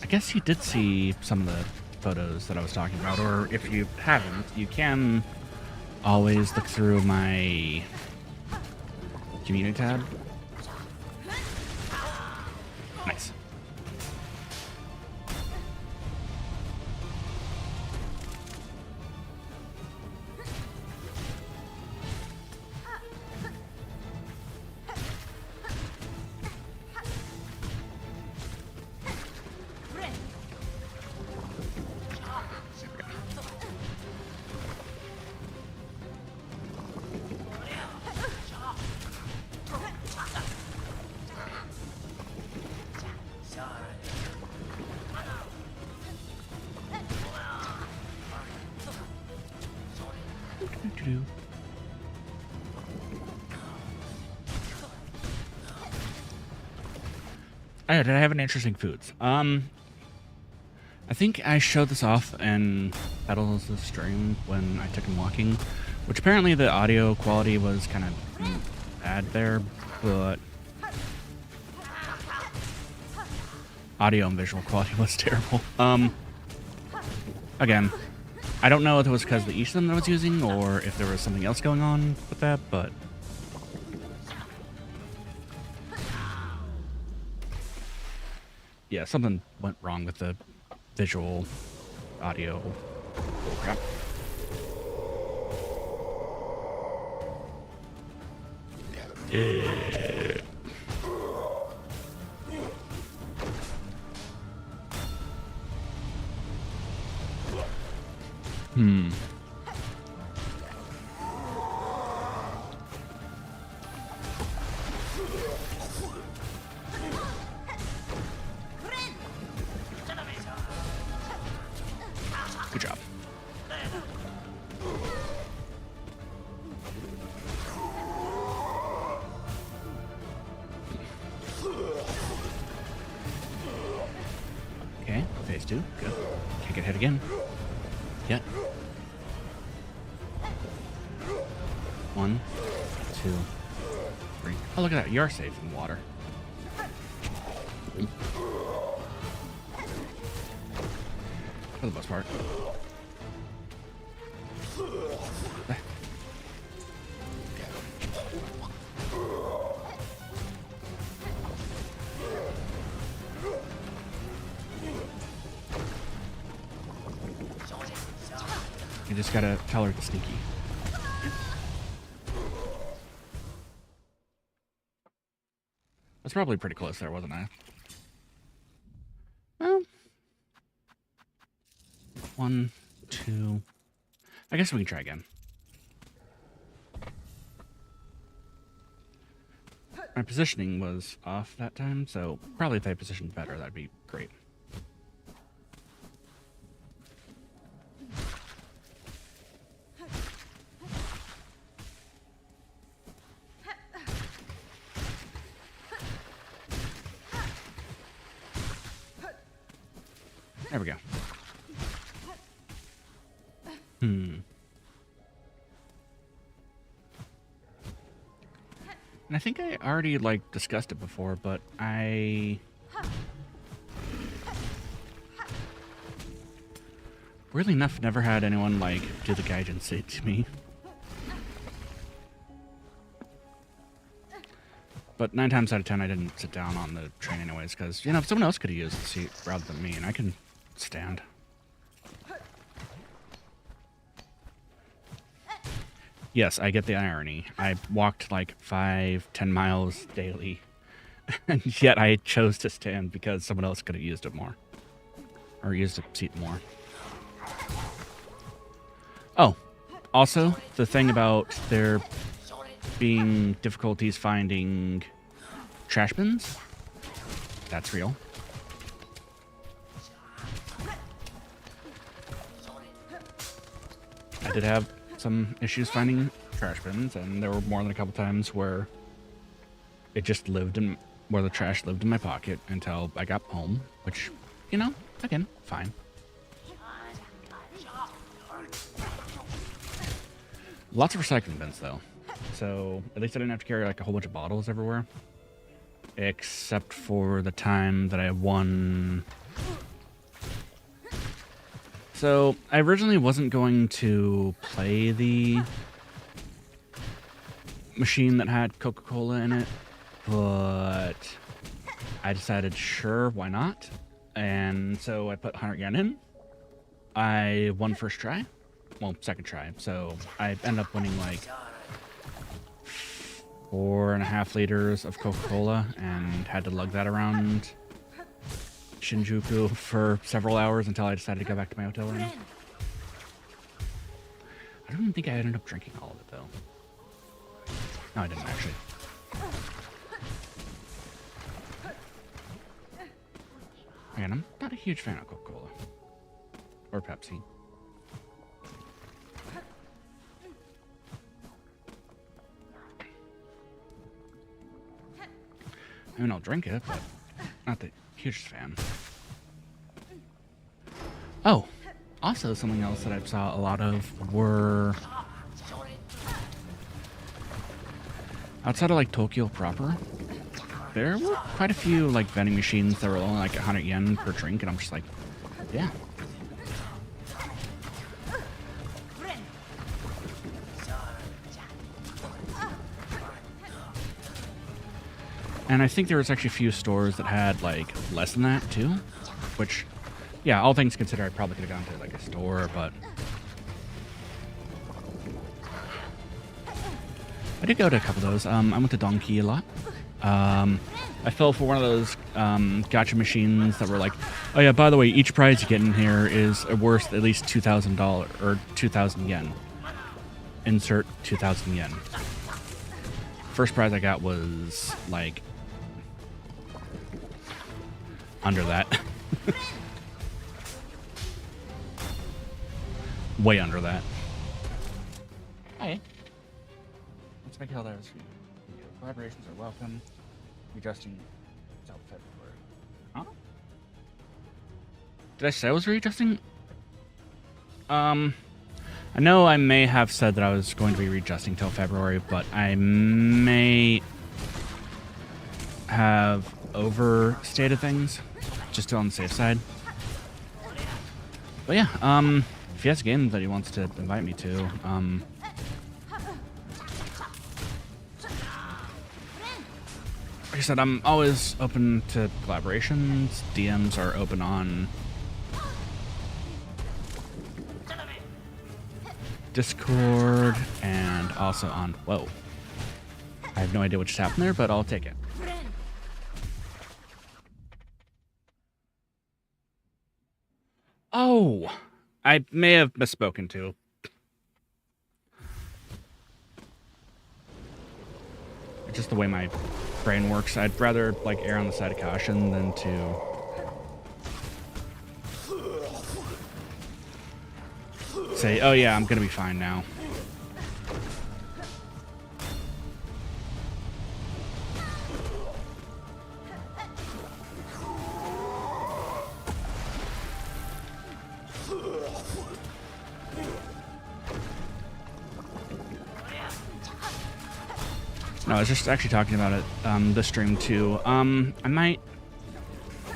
guess you did see some of the photos that I was talking about, or if you haven't, you can always look through my community tab. Nice. Oh, did I have any interesting foods? I think I showed this off in Petals' stream when I took him walking, which apparently the audio quality was kind of bad there, but audio and visual quality was terrible. Again, I don't know if it was because of the eSIM that I was using or if there was something else going on with that, but yeah, something went wrong with the visual audio. Oh, crap. Good job. Okay, phase 2. Good. Can't get hit again. Yet. 1, 2, 3. Oh, look at that. You're safe in water. For the most part. You just gotta tell her to sneaky. That's probably pretty close there, wasn't I? Well, 1, 2. I guess we can try again. My positioning was off that time, so probably if I positioned better, that'd be great. There we go. And I think I already, discussed it before, but weirdly enough, never had anyone, do the gaijin seat to me. But 9 times out of 10, I didn't sit down on the train anyways, because, if someone else could have used the seat rather than me, and I can stand. Yes, I get the irony. I walked 5-10 miles daily, and yet I chose to stand because someone else could have used it more. Or used the seat more. Oh, also, the thing about there being difficulties finding trash bins, that's real. I did have some issues finding trash bins, and there were more than a couple times where it just lived in where the trash lived in my pocket until I got home, which, you know, again, fine. Lots of recycling bins, though. So, at least I didn't have to carry, like, a whole bunch of bottles everywhere. Except for the time that I won. So, I originally wasn't going to play the machine that had Coca-Cola in it, but I decided, sure, why not? And so I put 100 yen in. I won first try. Well, second try. So I ended up winning like 4.5 liters of Coca-Cola and had to lug that around Shinjuku for several hours until I decided to go back to my hotel room. I don't even think I ended up drinking all of it, though. No, I didn't, actually. Again, I'm not a huge fan of Coca-Cola. Or Pepsi. I mean, I'll drink it, but not the hugest fan. Oh, also something else that I saw a lot of were... outside of, like, Tokyo proper, there were quite a few, like, vending machines that were only, like, 100 yen per drink, and I'm just like, yeah. And I think there was actually a few stores that had, like, less than that, too. Which, yeah, all things considered, I probably could have gone to, like, a store, but... I did go to a couple of those. I went to Donkey a lot. I fell for one of those gacha machines that were like, oh yeah, by the way, each prize you get in here is worth at least $2,000 or 2,000 yen. Insert 2,000 yen. First prize I got was like under that. Way under that. Hi. Let's make hell those. Collaborations are welcome. Readjusting until February. Huh? Did I say I was readjusting? I know I may have said that I was going to be readjusting till February, but I may have overstated things, just to on the safe side. But yeah, if he has games that he wants to invite me to, like I said, I'm always open to collaborations. DMs are open on Discord and also on... Whoa. I have no idea what just happened there, but I'll take it. Oh! I may have misspoken too. It's just the way my brain works. I'd rather like err on the side of caution than to say, oh yeah, I'm gonna be fine now. No, I was just actually talking about it this stream too. I might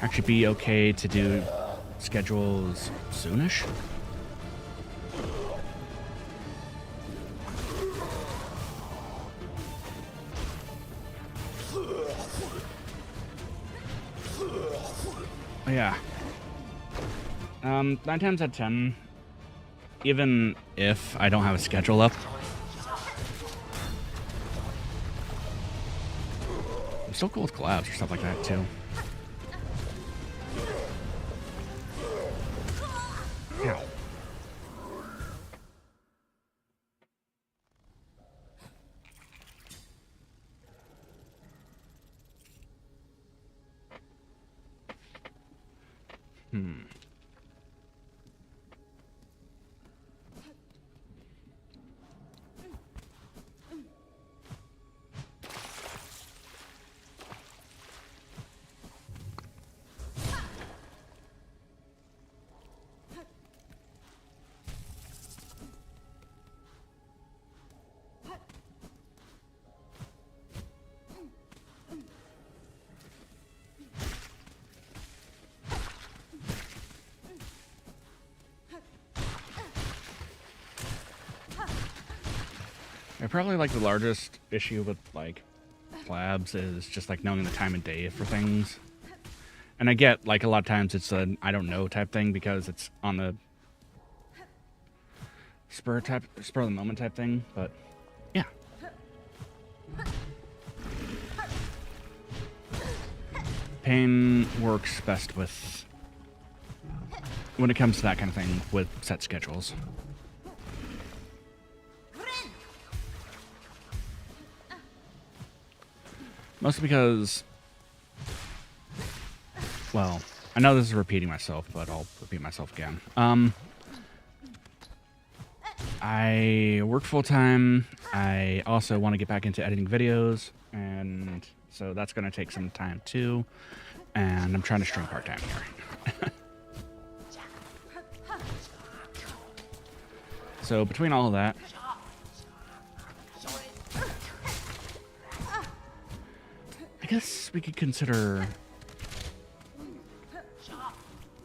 actually be okay to do schedules soonish. Oh, yeah. 9 times out of 10, even if I don't have a schedule up, I'm still cool with collabs or stuff like that too. Yeah. Probably like the largest issue with like collabs is just like knowing the time of day for things. And I get like a lot of times it's a I don't know type thing because it's on the spur of the moment type thing, but yeah. Payne works best with when it comes to that kind of thing with set schedules. Mostly because, well, I know this is repeating myself, but I'll repeat myself again. I work full-time. I also want to get back into editing videos, and so that's going to take some time too. And I'm trying to stream part-time here. So between all of that, I guess we could consider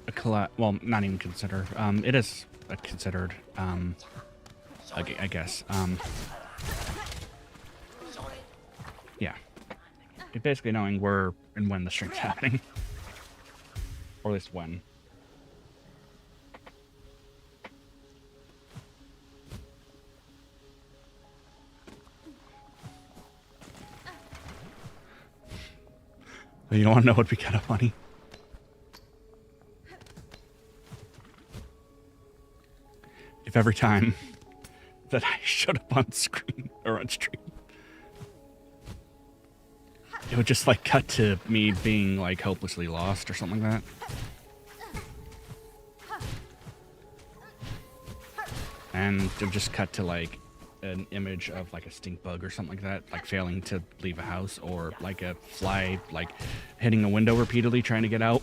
a collab. Well, not even consider. It is considered. I guess. Yeah. Basically knowing where and when the stream's happening, or at least when. You don't want to know what'd be kind of funny? If every time that I showed up on screen or on stream, it would just like cut to me being like hopelessly lost or something like that. And it would just cut to like an image of like a stink bug or something like that, like failing to leave a house, or like a fly like hitting a window repeatedly trying to get out.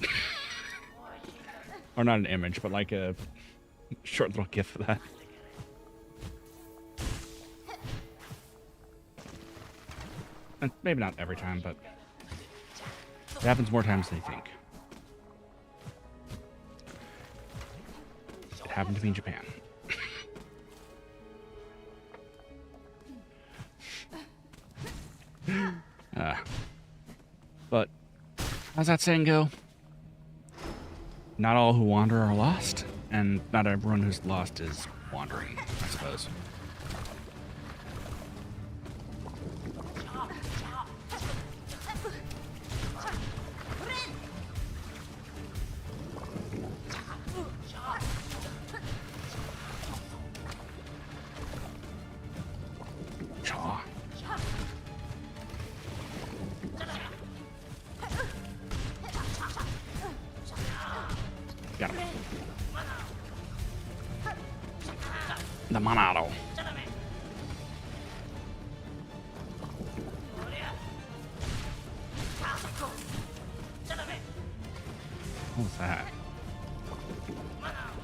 Or not an image, but like a short little gif of that. And maybe not every time, but it happens more times than you think. It happened to me in Japan. But how's that saying go? Not all who wander are lost, and not everyone who's lost is wandering, I suppose. Got him. The Monado. What was that?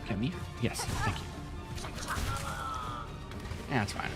Get me? Yes, thank you. Yeah, that's fine.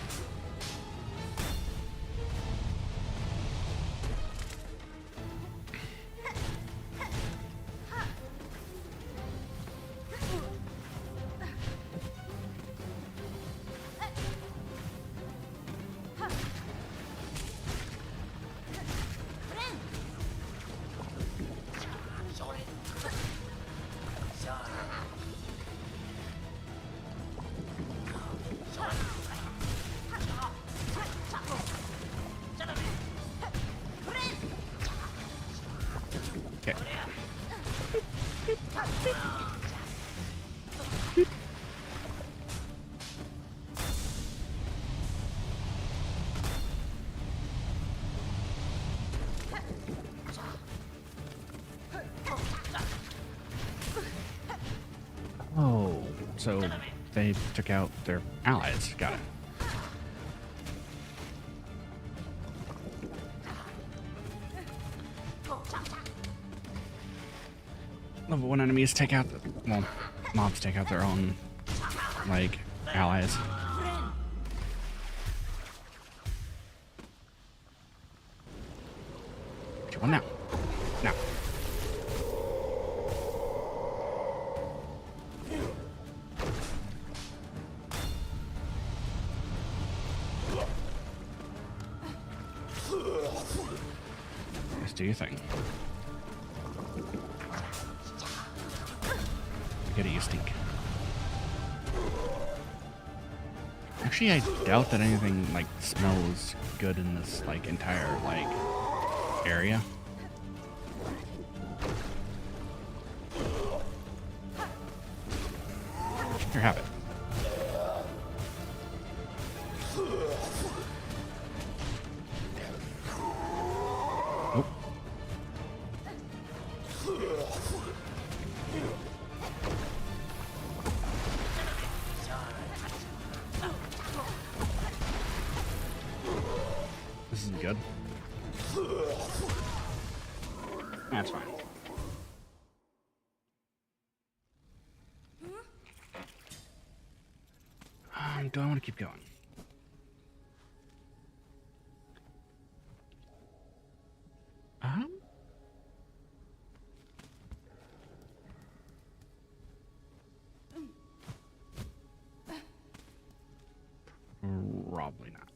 Oh, so they took out their allies. Got it. Level 1 enemies take out, well, mobs take out their own, like, allies. Which one now? Now. do your thing. Get it, you stink. Actually, I doubt that anything, like, smells good in this, like, entire, like, area. Here, have it. Oh. This isn't good. That's fine. Do I want to keep going? Probably not.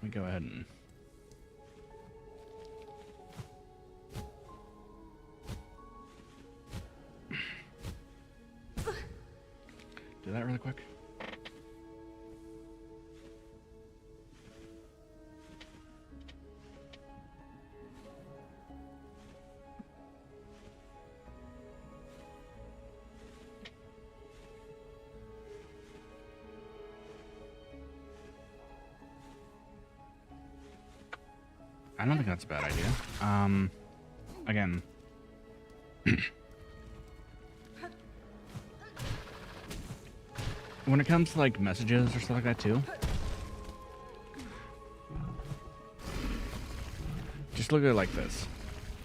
Let me go ahead and do that really quick. I don't think that's a bad idea. Again. When it comes to, like, messages or stuff like that, too, just look at it like this.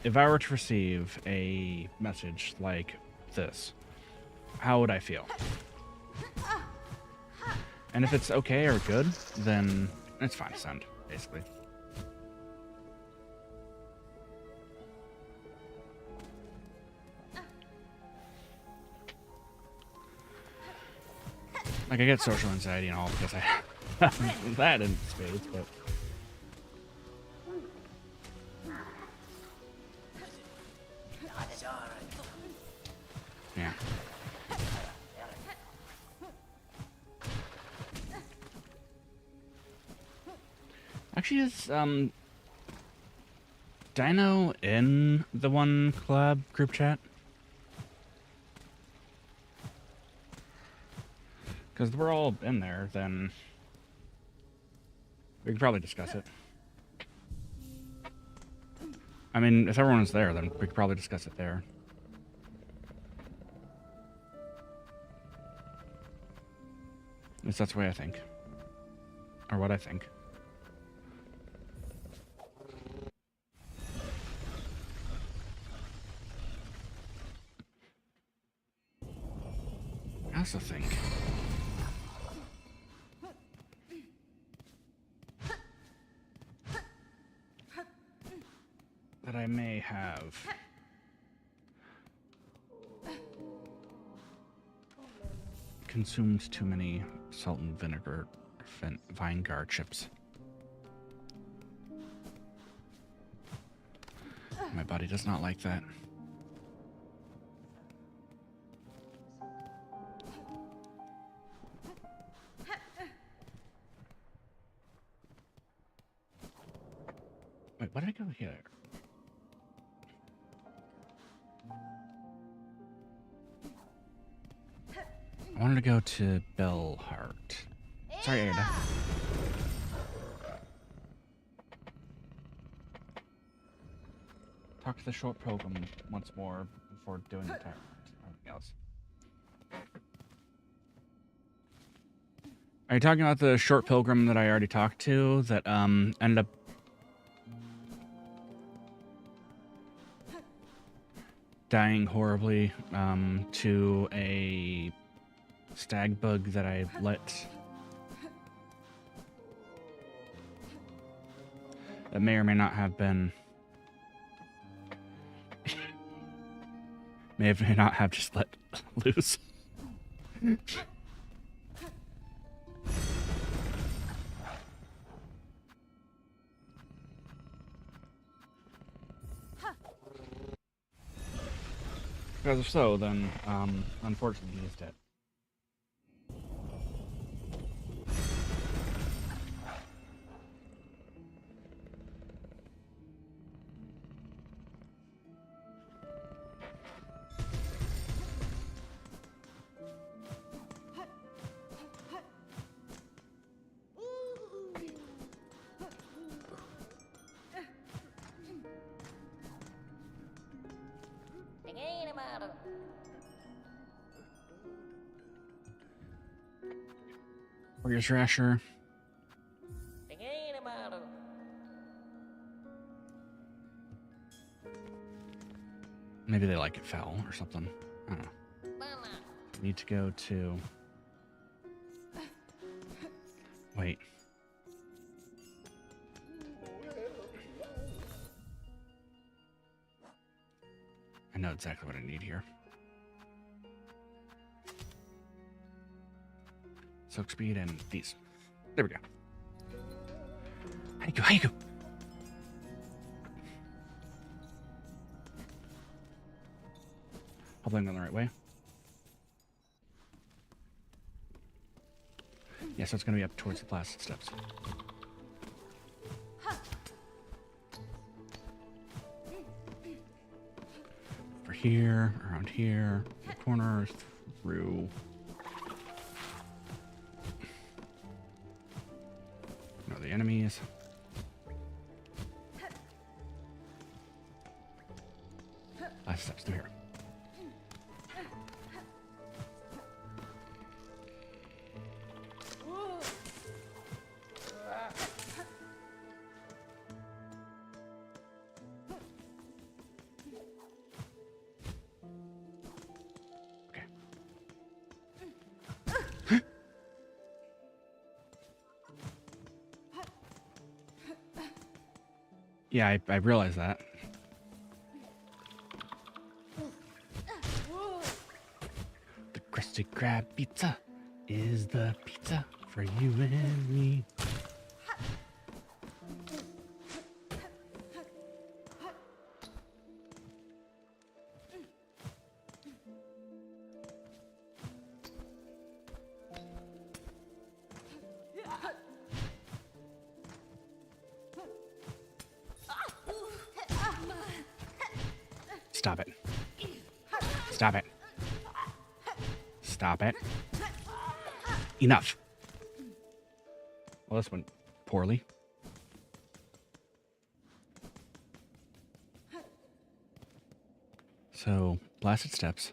If I were to receive a message like this, how would I feel? And if it's okay or good, then it's fine to send, basically. Like, I get social anxiety and all because I have that in spades, but... yeah. Actually, is, Dino in the one collab group chat? Because if we're all in there, then we could probably discuss it. I mean, if everyone's there, then we could probably discuss it there. At least that's the way I think. Or what I think. I also think that I may have consumed too many salt and vinegar Vinegar chips. My body does not like that. Wait, why did I go here? I wanted to go to Bellheart. Sorry, Ada. Talk to the short pilgrim once more before doing the everything else. Are you talking about the short pilgrim that I already talked to that ended up dying horribly to a stag bug that I let that may or may not have been may not have just let loose. Because if so, then unfortunately he is dead. Warrior's Rasher. Maybe they like it foul or something. I don't know. Need to go to... Wait. I know exactly what I need here. Soak speed and these. There we go. How you go? How you go? Hopefully I'm going the right way. Yeah, so it's going to be up towards the plastic steps. Over here, around here, the corner, through. No, the enemies. Last steps through here. Yeah, I realize that. The Krusty Krab pizza is the pizza for you and me. Stop it. Stop it. Stop it. Enough. Well, this went poorly. So, blasted steps.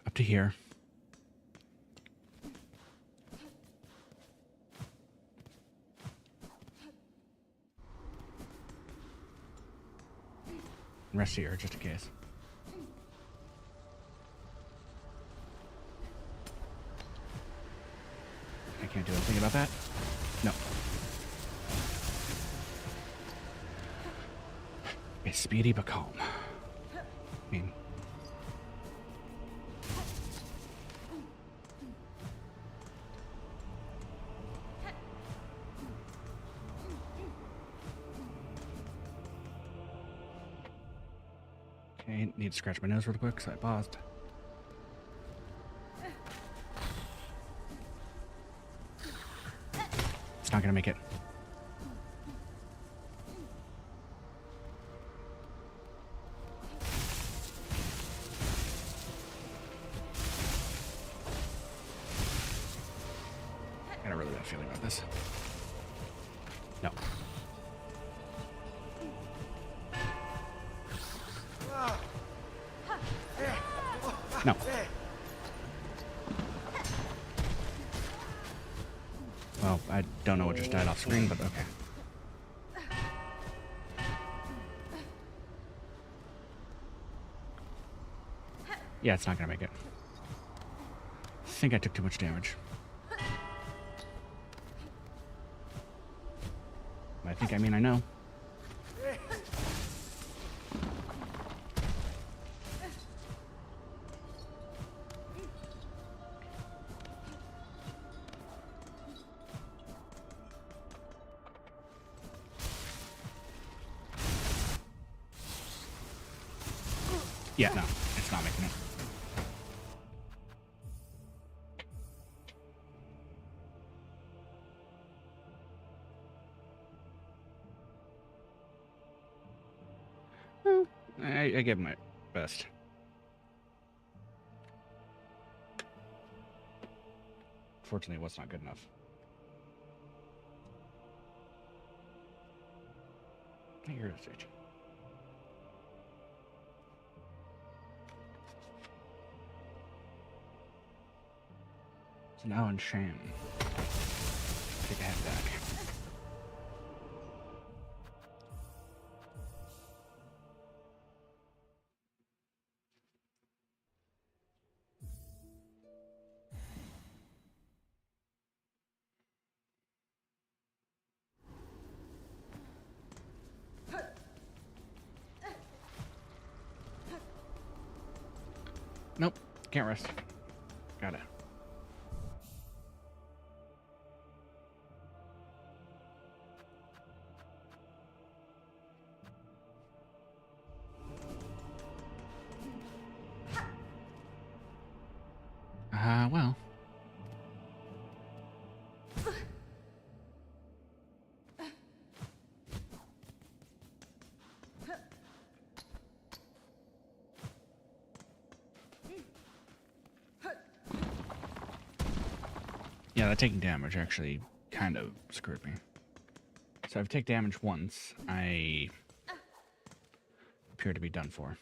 Up to here. Rest here, just in case. I can't do anything about that. No. It's speedy but calm. I mean... Okay, need to scratch my nose real quick, so I paused. It's not gonna make it. I got a really bad feeling about this. No. No. Well, I don't know what just died off screen, but okay. Yeah, it's not gonna make it. I think I took too much damage. think I mean I know. Yeah, no, it's not making it. Well, I gave my best. Fortunately, what's not good enough. Here's the stage. So now in shame. Take a head back. Nope, can't rest. Got it. Well. Yeah, that taking damage actually kind of screwed me. So if I take damage once, I appear to be done for.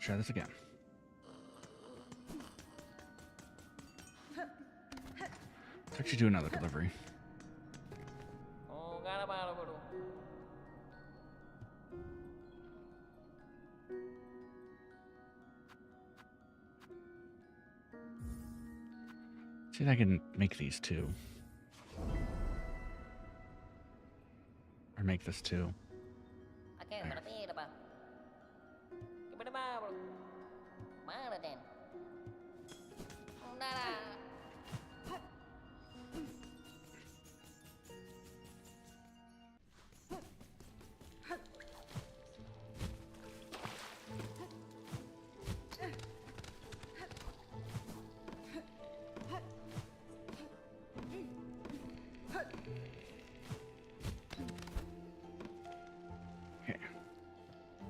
Try this again. Let's actually do another delivery. See if I can make these two. Or make this two. There.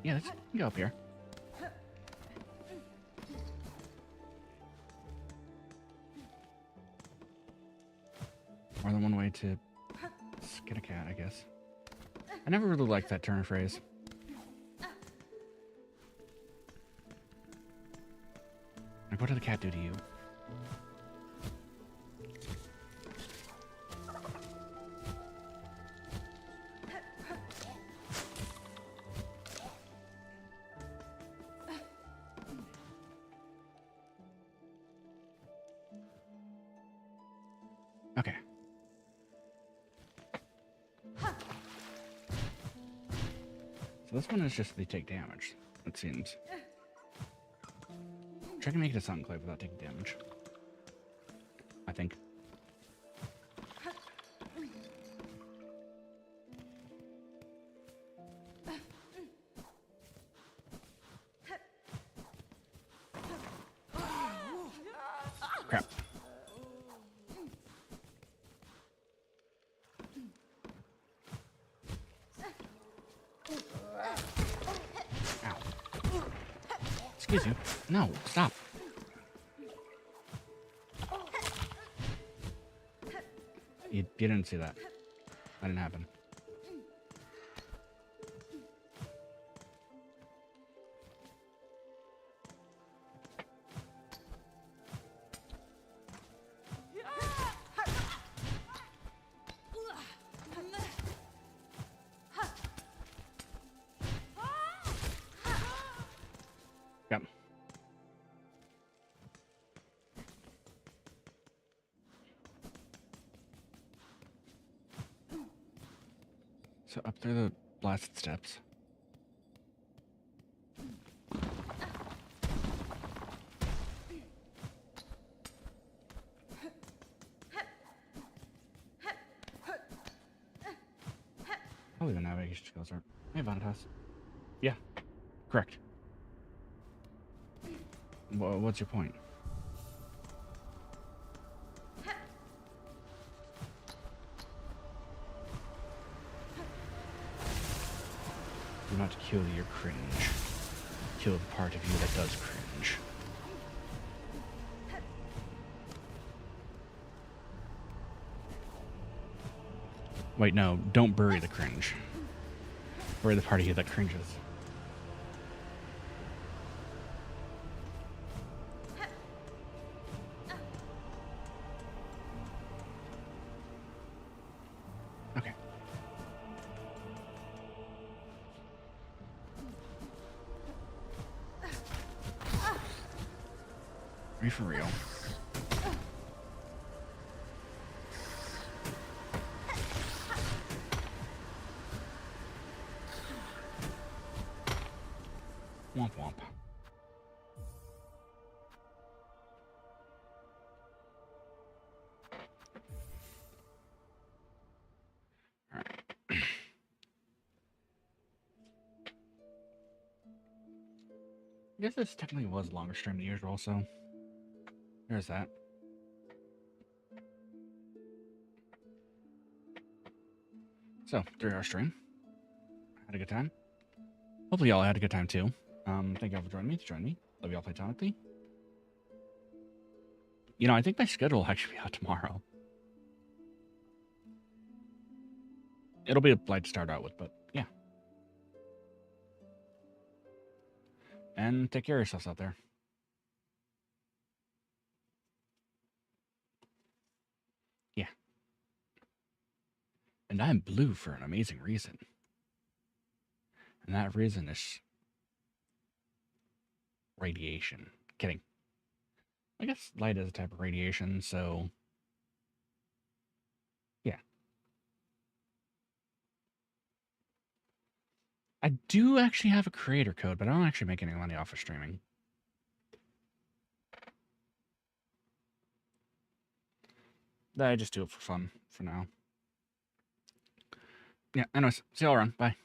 Yeah, let's go up here. More than one way to skin a cat, I guess. I never really liked that turn of phrase. Like, what did the cat do to you? Okay. So this one is just they take damage, it seems. Try to make it a sun clave without taking damage. I think. Crap. Ow. Excuse you. No, stop. You didn't see that. That didn't happen. Yep. So up through the blasted steps. Probably the navigation skills aren't. Hey, Vanitas. Yeah, correct. What's your point? Do not kill your cringe. Kill the part of you that does cringe. Wait, no, don't bury the cringe. Bury the part of you that cringes. Okay. Are you for real? Womp womp. Alright. I guess this technically was a longer stream than usual, so there's that. So, 3-hour stream. Had a good time. Hopefully y'all had a good time too. Thank y'all for joining me. Love y'all platonically. You know, I think my schedule will actually be out tomorrow. It'll be a light to start out with, but yeah. And take care of yourselves out there. Yeah. And I'm blue for an amazing reason. And that reason is radiation. Kidding. I guess light is a type of radiation, so yeah. I do actually have a creator code, but I don't actually make any money off of streaming. I just do it for fun for now. Yeah, anyways, see y'all around. Bye.